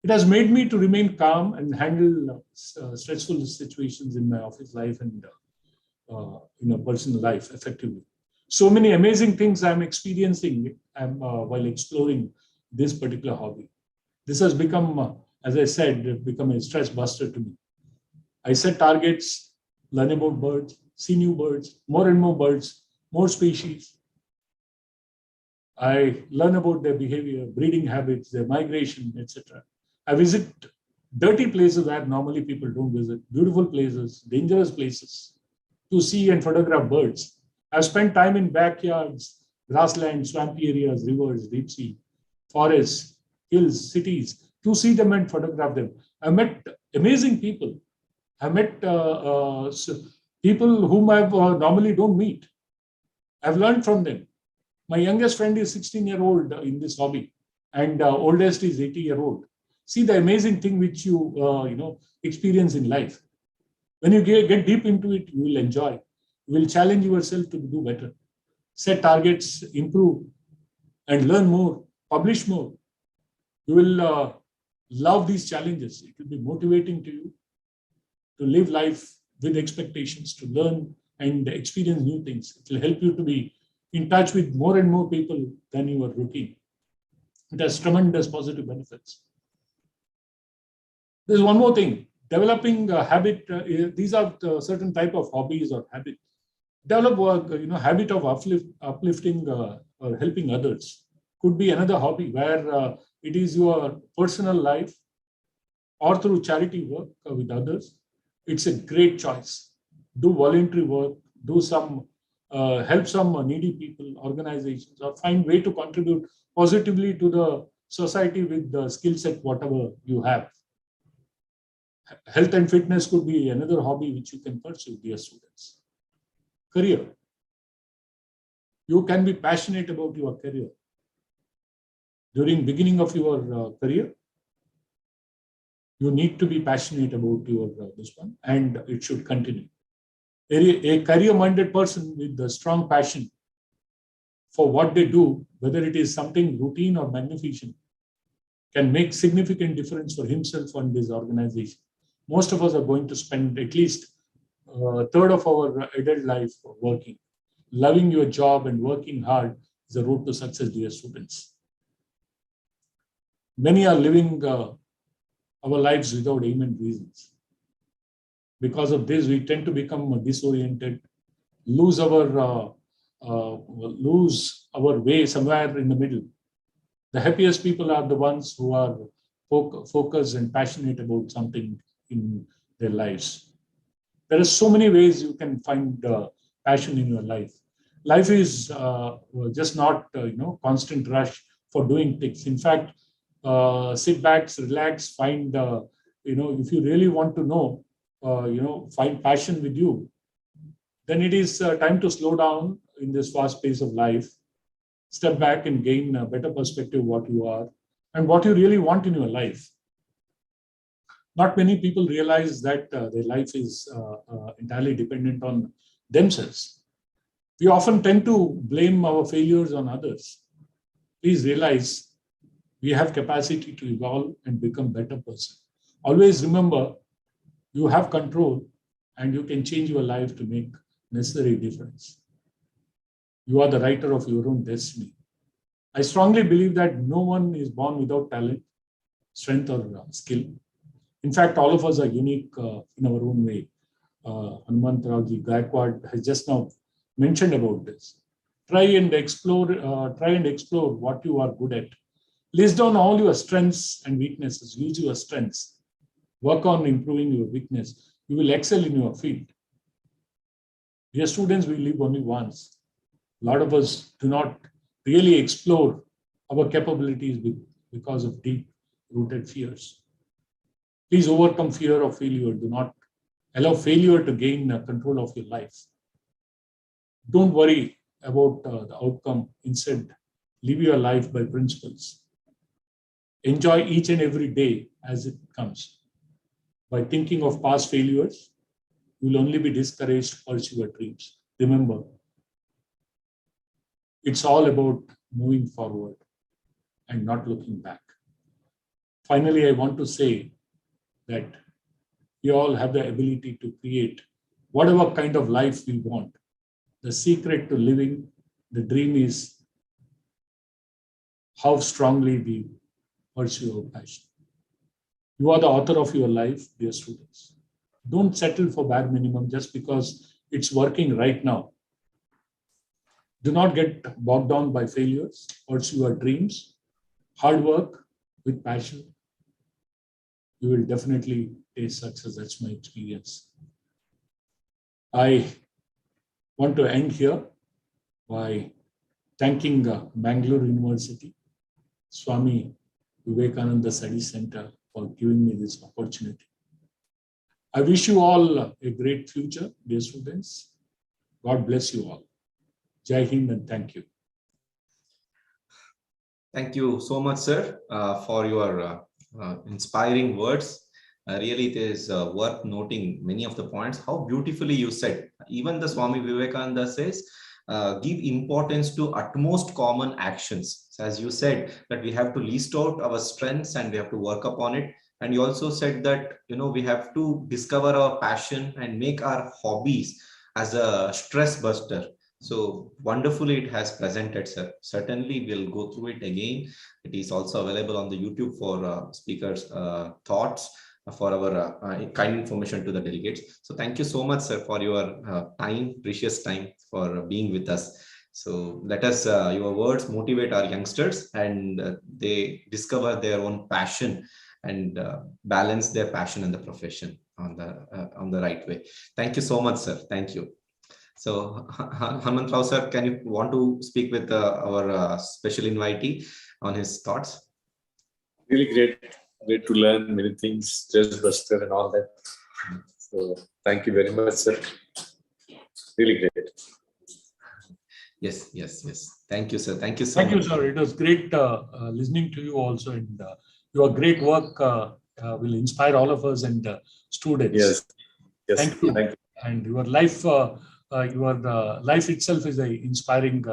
It has made me to remain calm and handle stressful situations in my office life and personal life effectively. So many amazing things I'm experiencing while exploring this particular hobby. This has become, as I said, become a stress buster to me. I set targets, learn about birds, see new birds, more and more birds, more species. I learn about their behavior, breeding habits, their migration, etc. I visit dirty places where normally people don't visit, beautiful places, dangerous places to see and photograph birds. I've spent time in backyards, grasslands, swampy areas, rivers, deep sea, forests, hills, cities, to see them and photograph them. I met amazing people. I met people whom I normally don't meet. I've learned from them. My youngest friend is 16-year-old in this hobby, and oldest is 80-year-old. See the amazing thing which you experience in life. When you get deep into it, you will enjoy. You will challenge yourself to do better. Set targets, improve, and learn more, publish more. You will love these challenges. It will be motivating to you to live life with expectations, to learn and experience new things. It will help you to be in touch with more and more people than your routine. It has tremendous positive benefits. There's one more thing. Developing a habit. These are certain type of hobbies or habits. Develop a habit of uplifting or helping others. Could be another hobby where it is your personal life or through charity work with others. It's a great choice. Do voluntary work. Do some help some needy people, organizations, or find way to contribute positively to the society with the skill set whatever you have. Health and fitness could be another hobby which you can pursue, dear students. Career. You can be passionate about your career. During beginning of your career, you need to be passionate about your this one, and it should continue. A career-minded person with a strong passion for what they do, whether it is something routine or magnificent, can make significant difference for himself and his organization. Most of us are going to spend at least third of our adult life working. Loving your job and working hard is the road to success, dear students. Many are living our lives without aim and reasons. Because of this, we tend to become disoriented, lose our way somewhere in the middle. The happiest people are the ones who are focused and passionate about something in their lives. There are so many ways you can find passion in your life. Life is just not constant rush for doing things. In fact, sit back, relax, find if you really want to know, find passion with you, then it is time to slow down in this fast pace of life. Step back and gain a better perspective of what you are and what you really want in your life. Not many people realize that their life is entirely dependent on themselves. We often tend to blame our failures on others. Please realize we have capacity to evolve and become better person. Always remember, you have control and you can change your life to make necessary difference. You are the writer of your own destiny. I strongly believe that no one is born without talent, strength, or skill. In fact, all of us are unique in our own way. Hanmantrao Gaikwad has just now mentioned about this. Try and explore what you are good at. List down all your strengths and weaknesses. Use your strengths. Work on improving your weakness. You will excel in your field. Dear students, we live only once. A lot of us do not really explore our capabilities because of deep-rooted fears. Please overcome fear of failure. Do not allow failure to gain control of your life. Don't worry about the outcome. Instead, live your life by principles. Enjoy each and every day as it comes. By thinking of past failures, you will only be discouraged to pursue your dreams. Remember, it's all about moving forward and not looking back. Finally, I want to say that we all have the ability to create whatever kind of life we want. The secret to living the dream is how strongly we pursue our passion. You are the author of your life, dear students. Don't settle for bare minimum just because it's working right now. Do not get bogged down by failures. Pursue your dreams. Hard work with passion. You will definitely taste success. That's my experience. I want to end here by thanking Bangalore University, Swami Vivekananda Study Center for giving me this opportunity. I wish you all a great future, dear students. God bless you all. Jai Hind and thank you.
Thank you so much, sir, for your inspiring words. Really, it is worth noting many of the points. How beautifully you said. Even the Swami Vivekananda says, give importance to utmost common actions. So as you said, that we have to list out our strengths and we have to work upon it. And you also said that, we have to discover our passion and make our hobbies as a stress buster. So wonderfully it has presented, sir. Certainly we'll go through it again. It is also available on the YouTube for speakers' thoughts for our kind information to the delegates. So thank you so much, sir, for your time, precious time for being with us. So let us, your words motivate our youngsters and they discover their own passion and balance their passion and the profession on the right way. Thank you so much, sir. Thank you. So Hanmantrao sir, can you want to speak with our special invitee on his thoughts?
Really great to learn many things, stress buster and all that. So thank you very much, sir. Really great.
Yes. Thank you, sir. Thank you so
much.
Thank
you, sir. It was great listening to you also, and your great work will inspire all of us and students.
Yes.
Thank you. And your life, life itself is inspiring.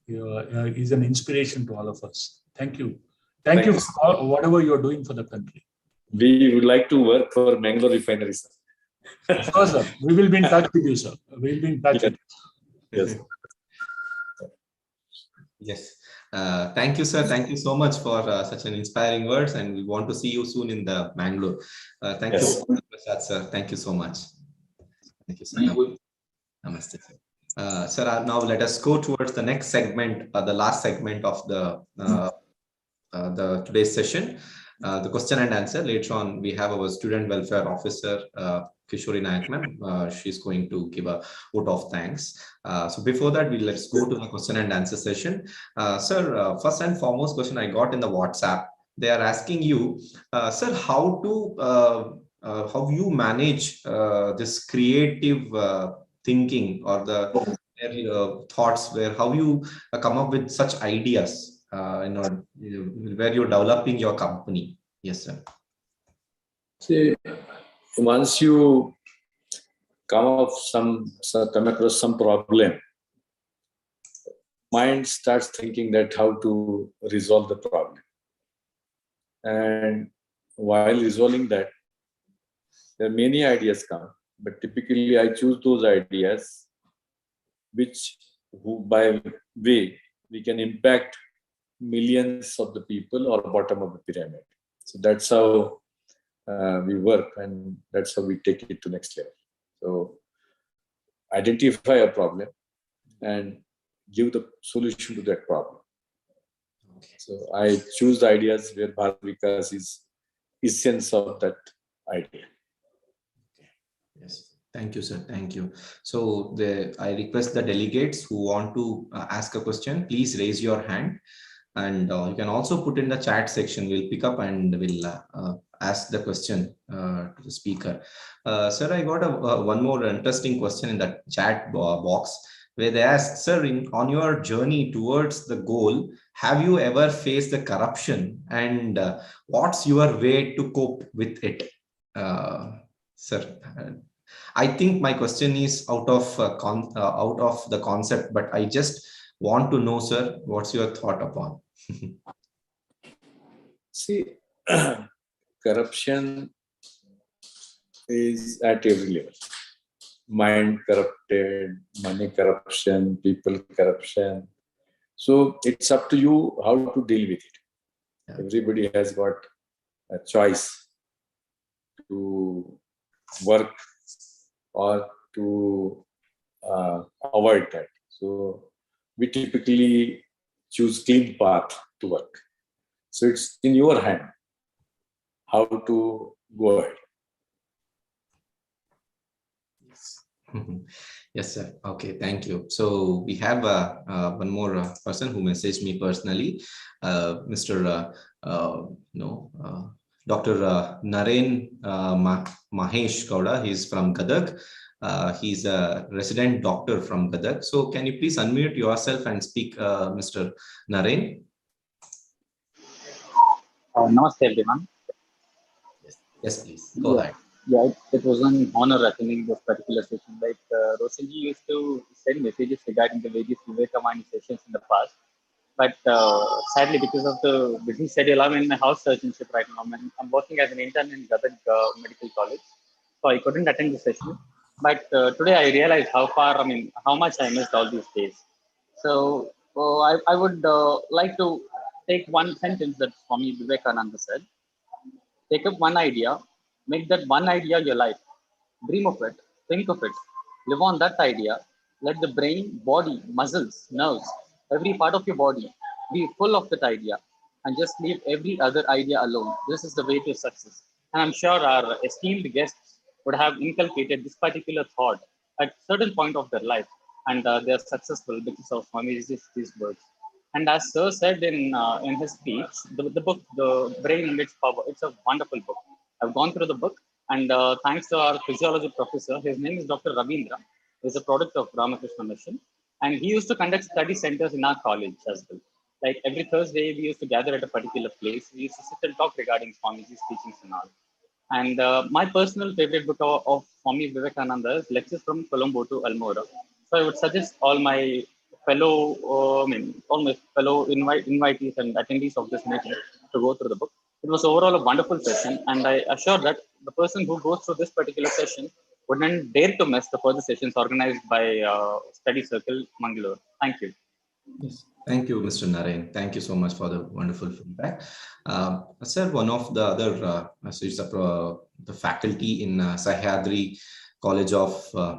Is an inspiration to all of us. Thank you. Thank you for whatever you are doing for the country.
We would like to work for Mangalore refinery, sir.
Sure, sir. We will be in touch with you, sir. We will be in touch with you.
Yes.
Yes. Thank you, sir. Thank you so much for such an inspiring words, and we want to see you soon in the Mangalore. Thank
Yes.
you, Prasad, sir. Thank you so much. Thank you, sir. Namaste, sir. Sir, now let us go towards the next segment, the last segment of the today's session, the question and answer. Later on, we have our student welfare officer, Kishori Nayak ma'am. She's going to give a vote of thanks. So before that, let's go to the question and answer session. Sir, first and foremost question I got in the WhatsApp. They are asking you, sir, how you manage this creative thinking or the thoughts, where how you come up with such ideas where you're developing your company. Yes, sir.
See, once you come across some problem, mind starts thinking that how to resolve the problem. And while resolving that, there are many ideas come, but typically I choose those ideas by way we can impact millions of the people or bottom of the pyramid. So that's how we work, and that's how we take it to next level. So identify a problem and give the solution to that problem.
Okay.
So I choose the ideas where Bharavikas is essence of that idea.
Yes. Thank you, sir. Thank you. So I request the delegates who want to ask a question, please raise your hand. And you can also put in the chat section. We'll pick up and we'll ask the question to the speaker. Sir, I got one more interesting question in the chat box, where they ask, sir, on your journey towards the goal, have you ever faced the corruption, and what's your way to cope with it? Sir, I think my question is out of the concept, but I just want to know, sir, what's your thought upon?
See, corruption is at every level. Mind corrupted, money corruption, people corruption. So it's up to you how to deal with it.
Yeah.
Everybody has got a choice to work or to avoid that. So we typically choose clean path to work. So it's in your hand how to go ahead.
Yes, sir. Okay, thank you. So we have one more person who messaged me personally, Mr. Dr. Naren Mahesh Gowda. He's from Gadag. He's a resident doctor from Gadag. So can you please unmute yourself and speak, Mr. Naren?
Namaste, everyone.
Yes, please. Go ahead.
Yeah, it was an honor attending this particular session. Like Roshanji used to send messages regarding the various Viveka sessions in the past. But sadly, because of the busy schedule, I'm in my house surgeonship right now. I'm working as an intern in Gadag Medical College. So I couldn't attend the session. But today I realized how much I missed all these days. So I would like to take one sentence that Swami Vivekananda said. Take up one idea, make that one idea your life. Dream of it, think of it, live on that idea. Let the brain, body, muscles, nerves, every part of your body be full of that idea, and just leave every other idea alone. This is the way to success. And I'm sure our esteemed guests would have inculcated this particular thought at certain point of their life, and they're successful because of these words. And as Sir said in his speech, the book, The Brain and Its Power, it's a wonderful book. I've gone through the book, and thanks to our physiology professor, his name is Dr. Ravindra, he's a product of Ramakrishna Mission, and he used to conduct study centers in our college as well. Like every Thursday, we used to gather at a particular place. We used to sit and talk regarding Swamiji's teachings and all. And my personal favorite book of Swami Vivekananda is Lectures from Colombo to Almora. So I would suggest all my fellow invitees and attendees of this meeting to go through the book. It was overall a wonderful session, and I assure that the person who goes through this particular session wouldn't dare to miss the further sessions organized by Study Circle Mangalore. Thank you.
Yes. Thank you, Mr. Narayan. Thank you so much for the wonderful feedback. Sir, one of the other the faculty in Sahyadri College of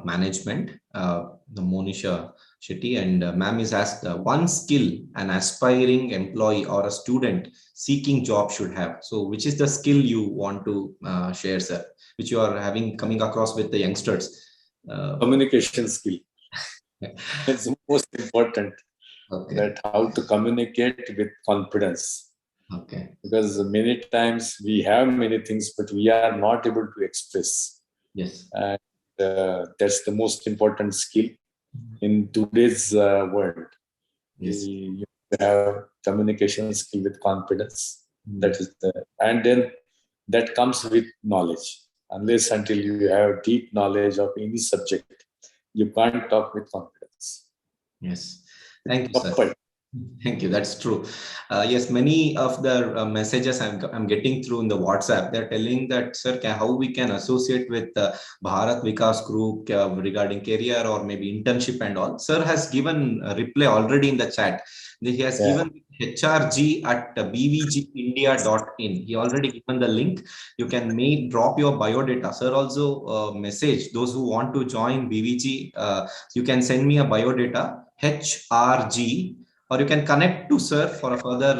Management, the Monisha Shetty, and ma'am is asked one skill an aspiring employee or a student seeking job should have. So which is the skill you want to share, sir, which you are coming across with the youngsters?
Communication skill. It's the most important.
Okay.
That how to communicate with confidence.
Okay.
Because many times we have many things, but we are not able to express.
Yes.
And that's the most important skill in today's world.
Yes.
You have communication skill with confidence. That is and then that comes with knowledge. Unless until you have deep knowledge of any subject, you can't talk with confidence.
Yes. Thank you, sir. Thank you. That's true. Yes, many of the messages I'm getting through in the WhatsApp, they're telling that, sir, how we can associate with Bharat Vikas Group regarding career or maybe internship and all. Sir has given a reply already in the chat. He has given hrg@bvgindia.in. He already given the link. You can drop your biodata. Sir also message those who want to join BVG. You can send me a biodata, hrg, or you can connect to sir for a further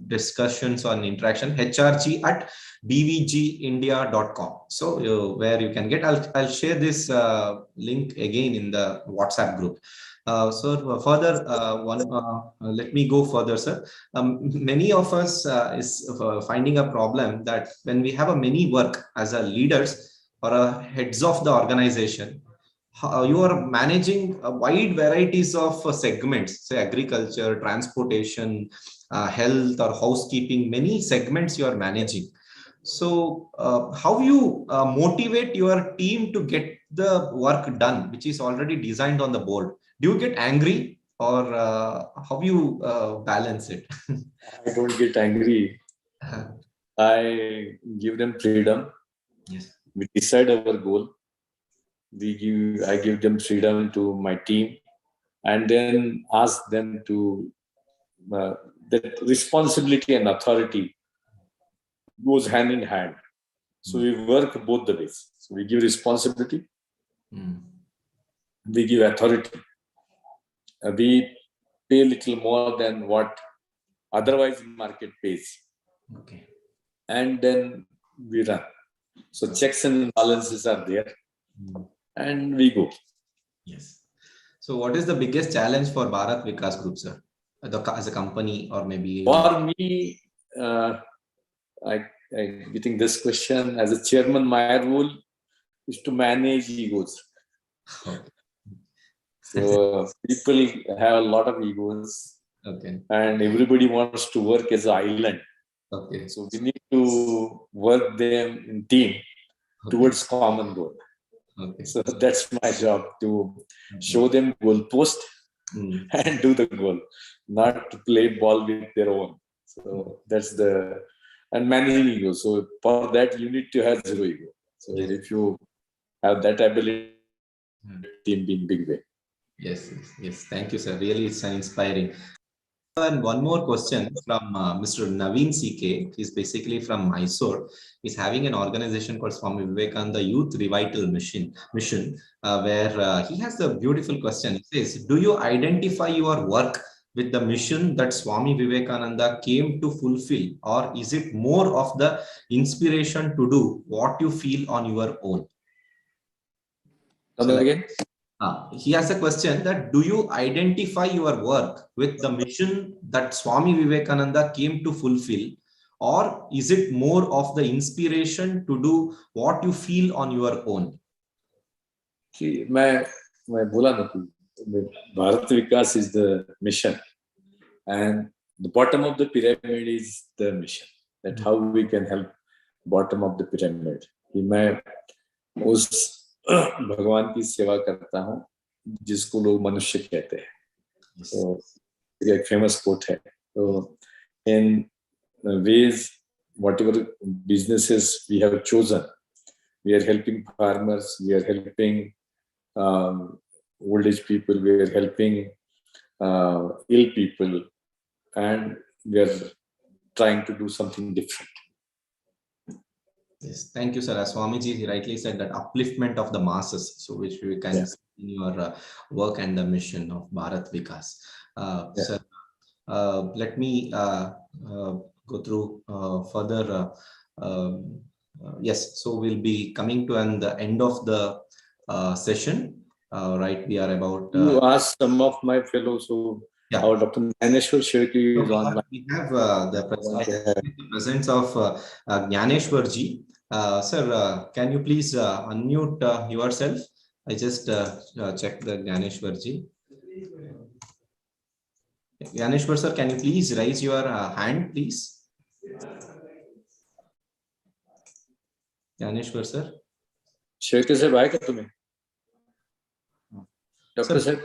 discussions on interaction, hrg@bvgindia.com. So where you can get, I'll share this link again in the WhatsApp group. So further let me go further, sir. Many of us is finding a problem that when we have a many work as a leaders or a heads of the organization, you are managing a wide varieties of segments, say agriculture, transportation, health or housekeeping, many segments you are managing. So how you motivate your team to get the work done, which is already designed on the board? Do you get angry, or how you balance it?
I don't get angry. I give them freedom.
Yes.
We decide our goal. I give them freedom to my team, and then ask them to that responsibility and authority goes hand in hand. So we work both the ways. So we give responsibility, we give authority. We pay a little more than what otherwise market pays.
Okay.
And then we run. So checks and balances are there, and we go.
Yes. So what is the biggest challenge for Bharat Vikas Group, sir? As a company, or maybe?
For me, I getting this question as a chairman, my role is to manage egos.
Okay.
So people have a lot of egos.
Okay.
And everybody wants to work as an island.
Okay.
So we need to work them in team towards common goal.
Okay.
So that's my job, to show them goal post and do the goal, not to play ball with their own. So that's and managing ego. So for that, you need to have zero ego. So if you have that ability, team in big way.
Yes. Thank you, sir. Really, it's an inspiring. And one more question from Mr. Naveen CK. He's basically from Mysore. He's having an organization called Swami Vivekananda Youth Revival Mission, where he has a beautiful question. He says, do you identify your work with the mission that Swami Vivekananda came to fulfill, or is it more of the inspiration to do what you feel on your own?
Come again?
He has a question that, do you identify your work with the mission that Swami Vivekananda came to fulfill, or is it more of the inspiration to do what you feel on your own?
See, मैं बोला ना कि Bharat Vikas is the mission, and the bottom of the pyramid is the mission. That how we can help bottom of the pyramid. कि मैं उस भगवान की सेवा करता हूँ जिसको लोग मनुष्य कहते हैं. तो एक famous quote है. So in ways, whatever businesses we have chosen, We are helping farmers. We are helping old age people. We are helping ill people, and we are trying to do something different.
Yes, thank you, sir. As Swamiji rightly said, that upliftment of the masses, so which we can see in your work and the mission of Bharat Vikas. Sir, let me go through further. Yes, so we'll be coming to the end of the session. Right, we are about.
You ask some of my fellows who.
Yeah.
Our Dr. Gyaneshwar Shirki is online.
We have the presence of Gyaneshwar ji. Sir, can you please unmute yourself? I just checked the Gyaneshwar ji. Gyaneshwar sir, can you please raise your hand, please? Gyaneshwar sir.
Shirki se bhai ka tumhe? Dr.
Sir,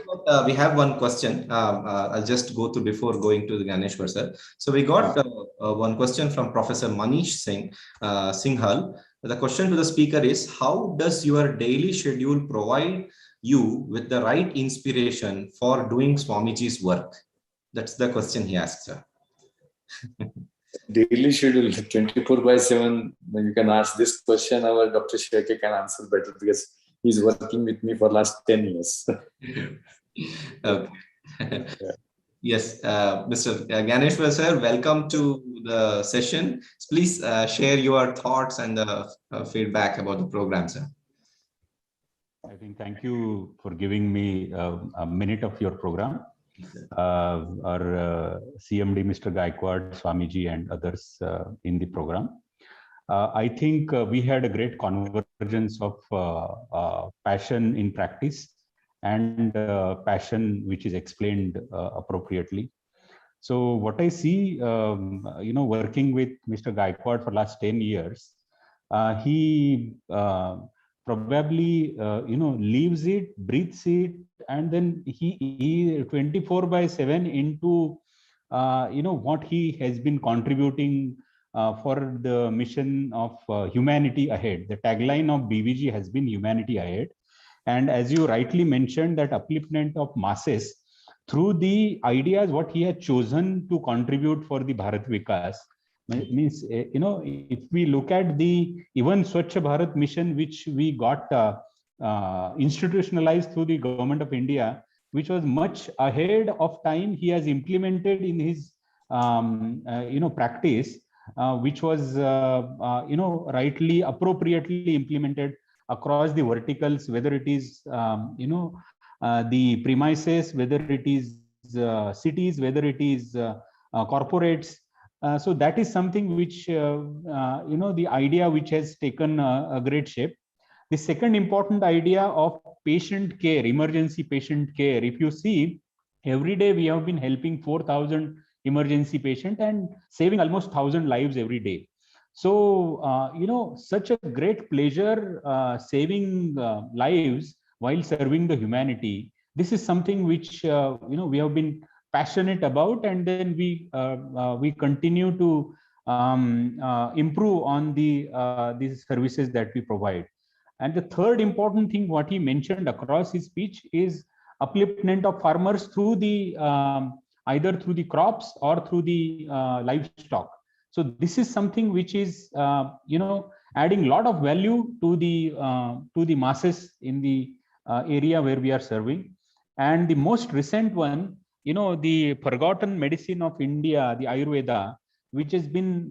we have one question. I'll just go to before going to the Gyaneshwar sir. So we got one question from Professor Manish Singhal. The question to the speaker is, how does your daily schedule provide you with the right inspiration for doing Swamiji's work? That's the question he asked, sir.
Daily schedule 24/7. You can ask this question. Our Dr. Shirki can answer better because he's working with me for last 10 years.
Okay. Yes, Mr. Gyaneshwar sir, welcome to the session. Please share your thoughts and feedback about the program, sir.
I think thank you for giving me a minute of your program. Our CMD, Mr. Gaikwad, Swamiji, and others in the program. I think we had a great convergence of passion in practice and passion which is explained appropriately. So what I see, working with Mr. Gaikwad for last 10 years, he probably, lives it, breathes it, and then he 24/7 into, what he has been contributing for the mission of humanity ahead. The tagline of BVG has been humanity ahead. And as you rightly mentioned, that upliftment of masses through the ideas, what he had chosen to contribute for the Bharat Vikas, means, if we look at the even Swachh Bharat mission, which we got institutionalized through the government of India, which was much ahead of time, he has implemented in his, practice, which was, rightly, appropriately implemented across the verticals, whether it is, the premises, whether it is cities, whether it is corporates. So that is something which, the idea which has taken a great shape. The second important idea of patient care, emergency patient care. If you see, every day we have been helping 4,000 emergency patients and saving almost 1,000 lives every day. So, such a great pleasure saving lives while serving the humanity. This is something which, we have been passionate about, and then we continue to improve on these services that we provide. And the third important thing, what he mentioned across his speech, is upliftment of farmers through the either through the crops or through the livestock. So this is something which is adding a lot of value to the masses in the area where we are serving. And the most recent one, the forgotten medicine of India, the Ayurveda, which has been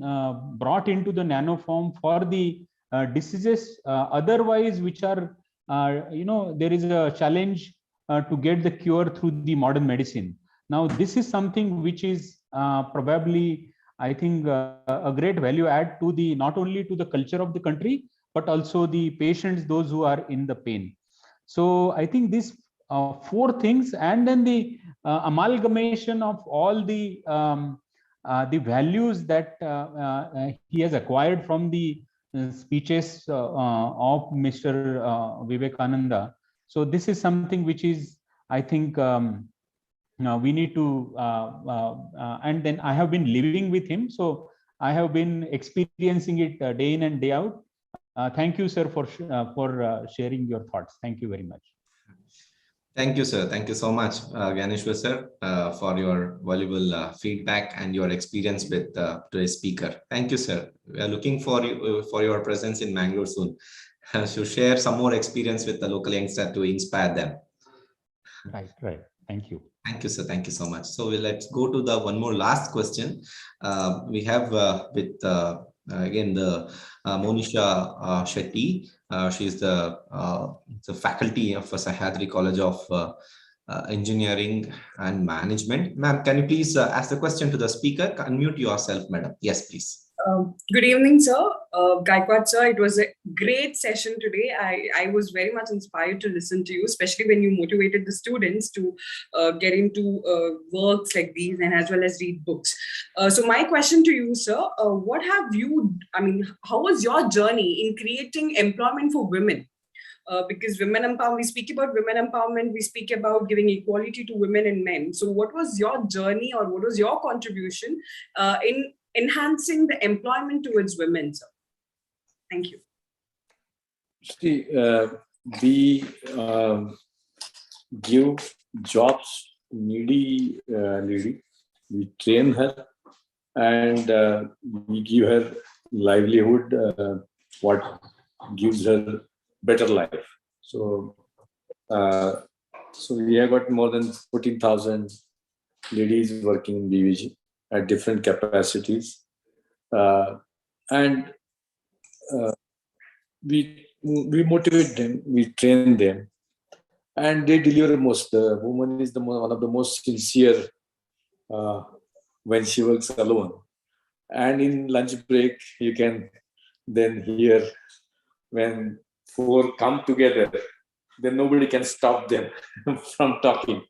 brought into the nano form for the diseases otherwise which are, there is a challenge to get the cure through the modern medicine. Now, this is something which is probably, I think, a great value add to the, not only to the culture of the country, but also the patients, those who are in the pain. So I think these four things, and then the amalgamation of all the values that he has acquired from the speeches of Mr. Vivekananda. So this is something which is, I think, we need to, and then I have been living with him. So I have been experiencing it day in and day out. Thank you, sir, for sharing your thoughts. Thank you very much.
Thank you, sir. Thank you so much, Ganeshwar sir, for your valuable feedback and your experience with today's speaker. Thank you, sir. We are looking for you for your presence in Mangalore soon. So share some more experience with the local youngster to inspire them.
Right. Thank you.
Thank you, sir. Thank you so much. So let's go to the one more last question. We have with again the Monisha Shetty. She's the faculty of Sahyadri College of Engineering and Management. Ma'am, can you please ask the question to the speaker? Unmute yourself, madam. Yes, please.
Good evening, sir. Gaikwad, sir, it was a great session today. I was very much inspired to listen to you, especially when you motivated the students to get into works like these and as well as read books. So my question to you, sir, what have you, how was your journey in creating employment for women? Because women empowerment, we speak about women empowerment, we speak about giving equality to women and men. So what was your journey or what was your contribution in enhancing the employment towards women, sir? Thank you.
See, we give jobs to needy lady. We train her and we give her livelihood, what gives her better life. So, so we have got more than 14,000 ladies working in BVG at different capacities, and we motivate them, we train them, and they deliver most. The woman is one of the most sincere when she works alone. And in lunch break, you can then hear when four come together, then nobody can stop them from talking.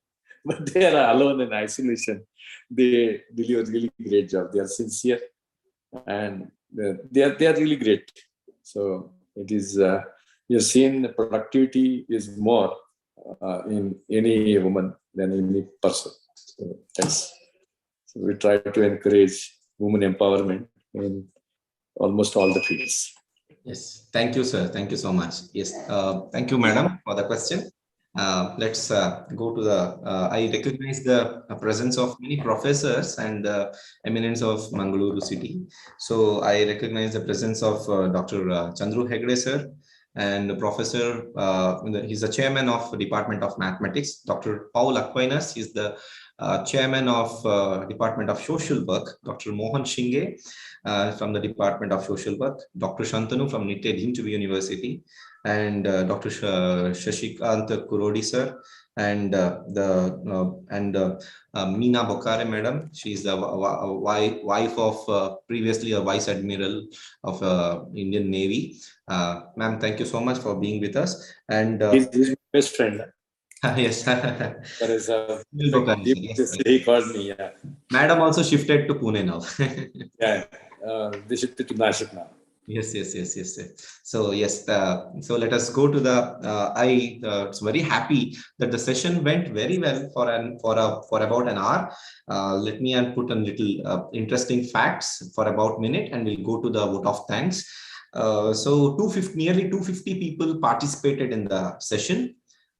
But they are alone in isolation. They deliver really great job. They are sincere and they are really great. So it is, you've seen the productivity is more in any woman than any person. So that's, so we try to encourage women empowerment in almost all the fields.
Yes, thank you, sir. Thank you so much. Yes, thank you, madam, for the question. Let's go to the, I recognize the presence of many professors and eminence of Mangaluru city. So I recognize the presence of Dr. Chandru Hegde, sir, and the professor, he's the chairman of Department of Mathematics. Dr. Paul Aquinas is the chairman of Department of Social Work. Dr. Mohan Shinge from the Department of Social Work. Dr. Shantanu from Nitte Deemtubi University, and Dr. Shashikant Kurodi sir, and Meena Bokhare madam. She is the wife of previously a vice admiral of Indian Navy. Ma'am, thank you so much for being with us. And
he's my best friend.
Yes.
There is a
yes,
he called me. Yeah.
Madam also shifted to Pune now.
Yeah, they shifted to Nashik now.
Yes. So yes, so let us go to the. I was very happy that the session went very well for about an hour. Let me put a little interesting facts for about a minute, and we'll go to the vote of thanks. So nearly 250 people participated in the session,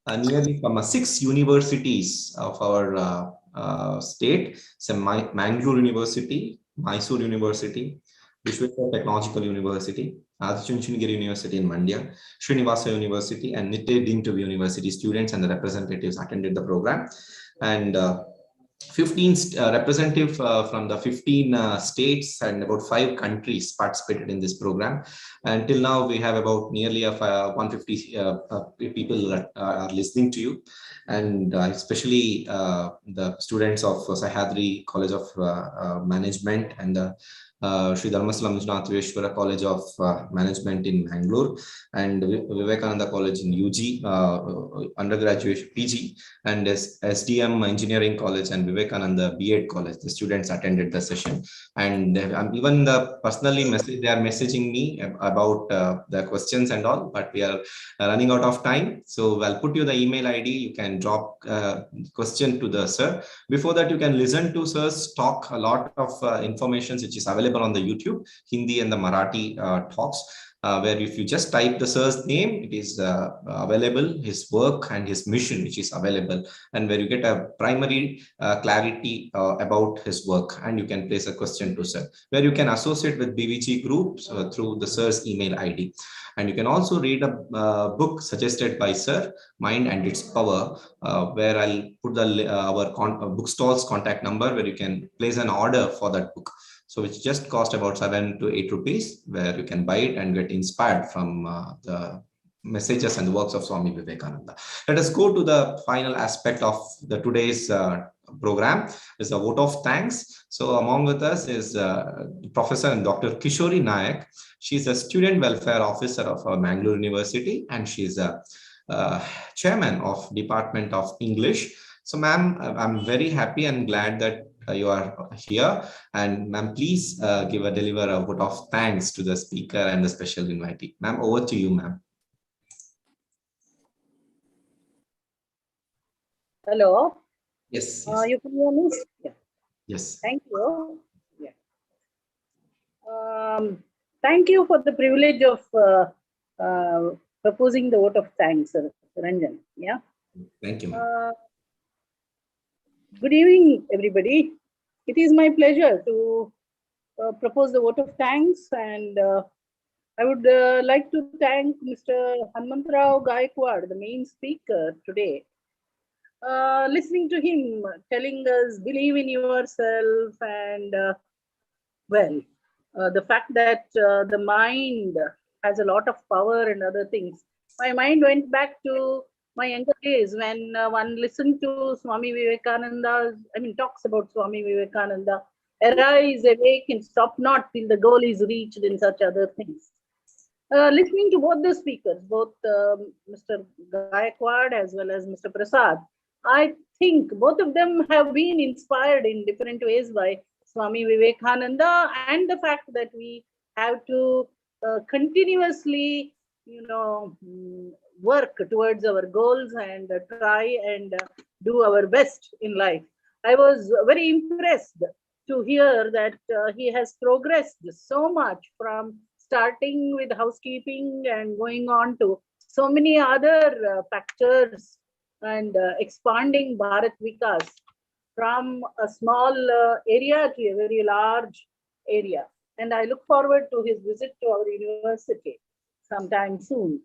nearly from 6 universities of our state. So Mangalore University, Mysore University, Vishweshwar Technological University, Adichunchanagiri University in Mandya, Srinivasa University, and Nitte Deemtubi University students and the representatives attended the program. And 15 representatives from the 15 states and about 5 countries participated in this program. Until now, we have about nearly 150 people that are listening to you, and especially the students of Sahyadri College of Management and the Sri Dharmasala Manjunatheshwara College of Management in Bangalore, and Vivekananda College in UG, undergraduate PG, and SDM Engineering College and Vivekananda B.Ed College. The students attended the session, and even personally they are messaging me about the questions and all, but we are running out of time. So I'll put you the email ID. You can drop question to the sir. Before that, you can listen to sir's talk. A lot of information which is available on the YouTube, Hindi and the Marathi talks. where if you just type the sir's name, it is available, his work and his mission, which is available, and where you get a primary clarity about his work, and you can place a question to sir, where you can associate with BVG groups through the sir's email ID. And you can also read a book suggested by Sir, Mind and Its Power, where I'll put our bookstall's contact number, where you can place an order for that book. So which just cost about 7 to 8 rupees, where you can buy it and get inspired from the messages and the works of Swami Vivekananda. Let us go to the final aspect of the today's program, is a vote of thanks. So among with us is Professor and Dr. Kishori Nayak. She's a student welfare officer of Mangalore University, and she's a chairman of Department of English. So ma'am, I'm very happy and glad that you are here, and ma'am, please deliver a vote of thanks to the speaker and the special invitee. Ma'am, over to you, ma'am.
Hello.
Yes.
You can hear me? Yeah.
Yes.
Thank you. Yeah. Thank you for the privilege of proposing the vote of thanks, Sir Ranjan. Yeah.
Thank you.
Good evening, everybody. It is my pleasure to propose the vote of thanks, and I would like to thank Mr. Hanmantrao Gaikwad, the main speaker today. Listening to him telling us believe in yourself, and the fact that the mind has a lot of power and other things. My mind went back to my younger days when one listened to Swami Vivekananda, talks about Swami Vivekananda, arise, awake, and stop not till the goal is reached, and such other things. Listening to both the speakers, both Mr. Gaikwad as well as Mr. Prasad, I think both of them have been inspired in different ways by Swami Vivekananda, and the fact that we have to continuously, work towards our goals and try and do our best in life. I was very impressed to hear that he has progressed so much from starting with housekeeping and going on to so many other factors, and expanding Bharat Vikas from a small area to a very large area. And I look forward to his visit to our university sometime soon.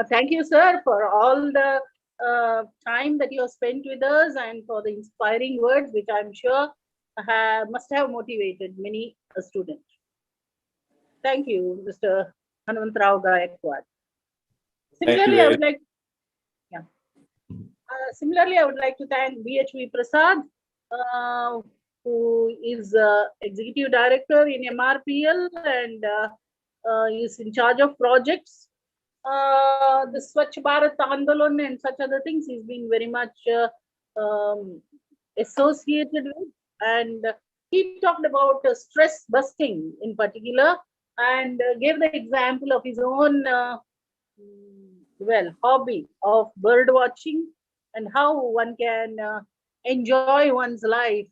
Thank you, sir, for all the time that you have spent with us, and for the inspiring words, which I'm sure must have motivated many a student. Thank you, Mr. Hanmantrao Gaikwad. Similarly, I would like to thank BHV Prasad, who is Executive Director in MRPL and is in charge of projects. The Swachh Bharat Andolan and such other things he's been very much associated with. And he talked about stress busting in particular, and gave the example of his own hobby of bird watching, and how one can enjoy one's life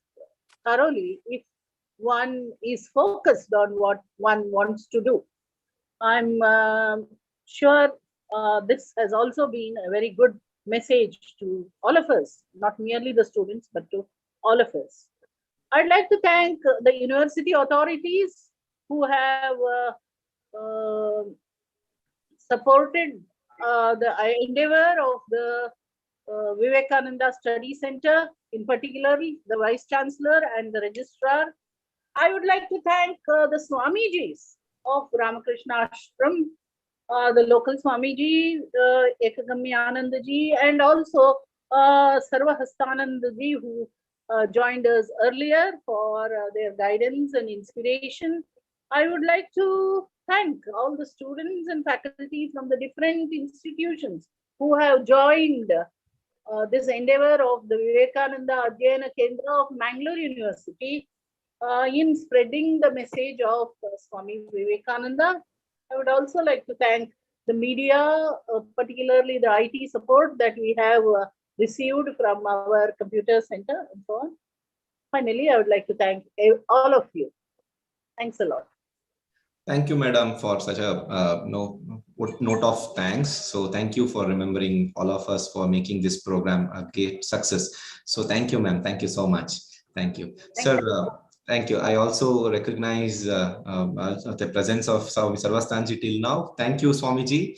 thoroughly if one is focused on what one wants to do. I'm sure this has also been a very good message to all of us, not merely the students, but to all of us. I'd like to thank the university authorities who have supported the endeavor of the Vivekananda Study Center, in particular the Vice Chancellor and the Registrar. I would like to thank the Swamijis of Ramakrishna Ashram, the local Swamiji, Ekagami Anandaji, and also Sarva Hastanandaji, who joined us earlier for their guidance and inspiration. I would like to thank all the students and faculty from the different institutions who have joined this endeavor of the Vivekananda Adhyayana Kendra of Mangalore University in spreading the message of Swami Vivekananda. I would also like to thank the media, particularly the IT support that we have received from our computer center and so on. Finally, I would like to thank all of you. Thanks a lot.
Thank you, madam, for such a note of thanks. So thank you for remembering all of us for making this program a great success. So thank you, ma'am. Thank you so much. Thank you, sir. Thank you. I also recognize the presence of Swami Sarvastanji till now. Thank you, Swamiji,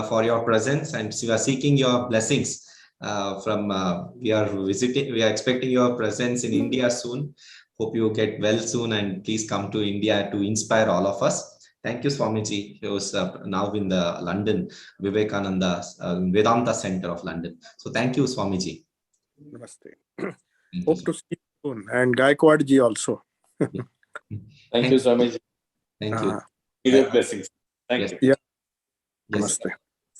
for your presence, and we are seeking your blessings. We are expecting your presence in India soon. Hope you get well soon, and please come to India to inspire all of us. Thank you, Swamiji. He was now in the London Vivekananda Vedanta Center of London. So thank you, Swamiji.
Namaste.
Thank
Hope
you.
to see you soon. And Gaikwad ji also.
Thank you, Swamiji.
Thank you.
Need your blessings. Thank you.
Yeah.
Yes.
Namaste.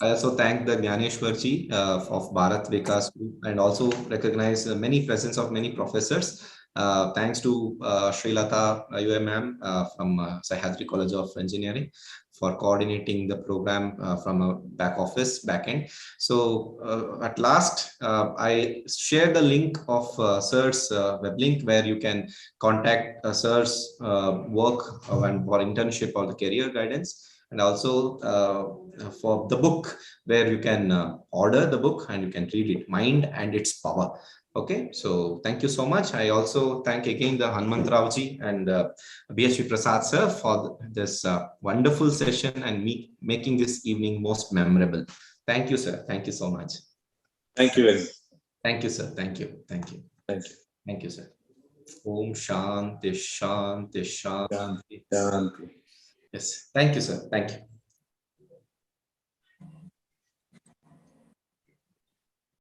I also thank the Gyaneshwarji of Bharat Vikas Group, and also recognize many presence of many professors. Thanks to Srilata UMM from Sahyadri College of Engineering for coordinating the program from a back end. So at last, I share the link of Sir's web link where you can contact Sir's work and for internship or the career guidance. And also for the book where you can order the book and you can read it, Mind and Its Power. Okay, so thank you so much. I also thank again the Hanmantrao ji and BHP Prasad sir for this wonderful session and making this evening most memorable. Thank you, sir. Thank you so much.
Thank you very much.
Thank you, sir. Thank you. Thank you.
Thank you.
Thank you, sir. Om Shanti, Shanti, Shanti.
Shanti.
Yes. Thank you, sir. Thank you.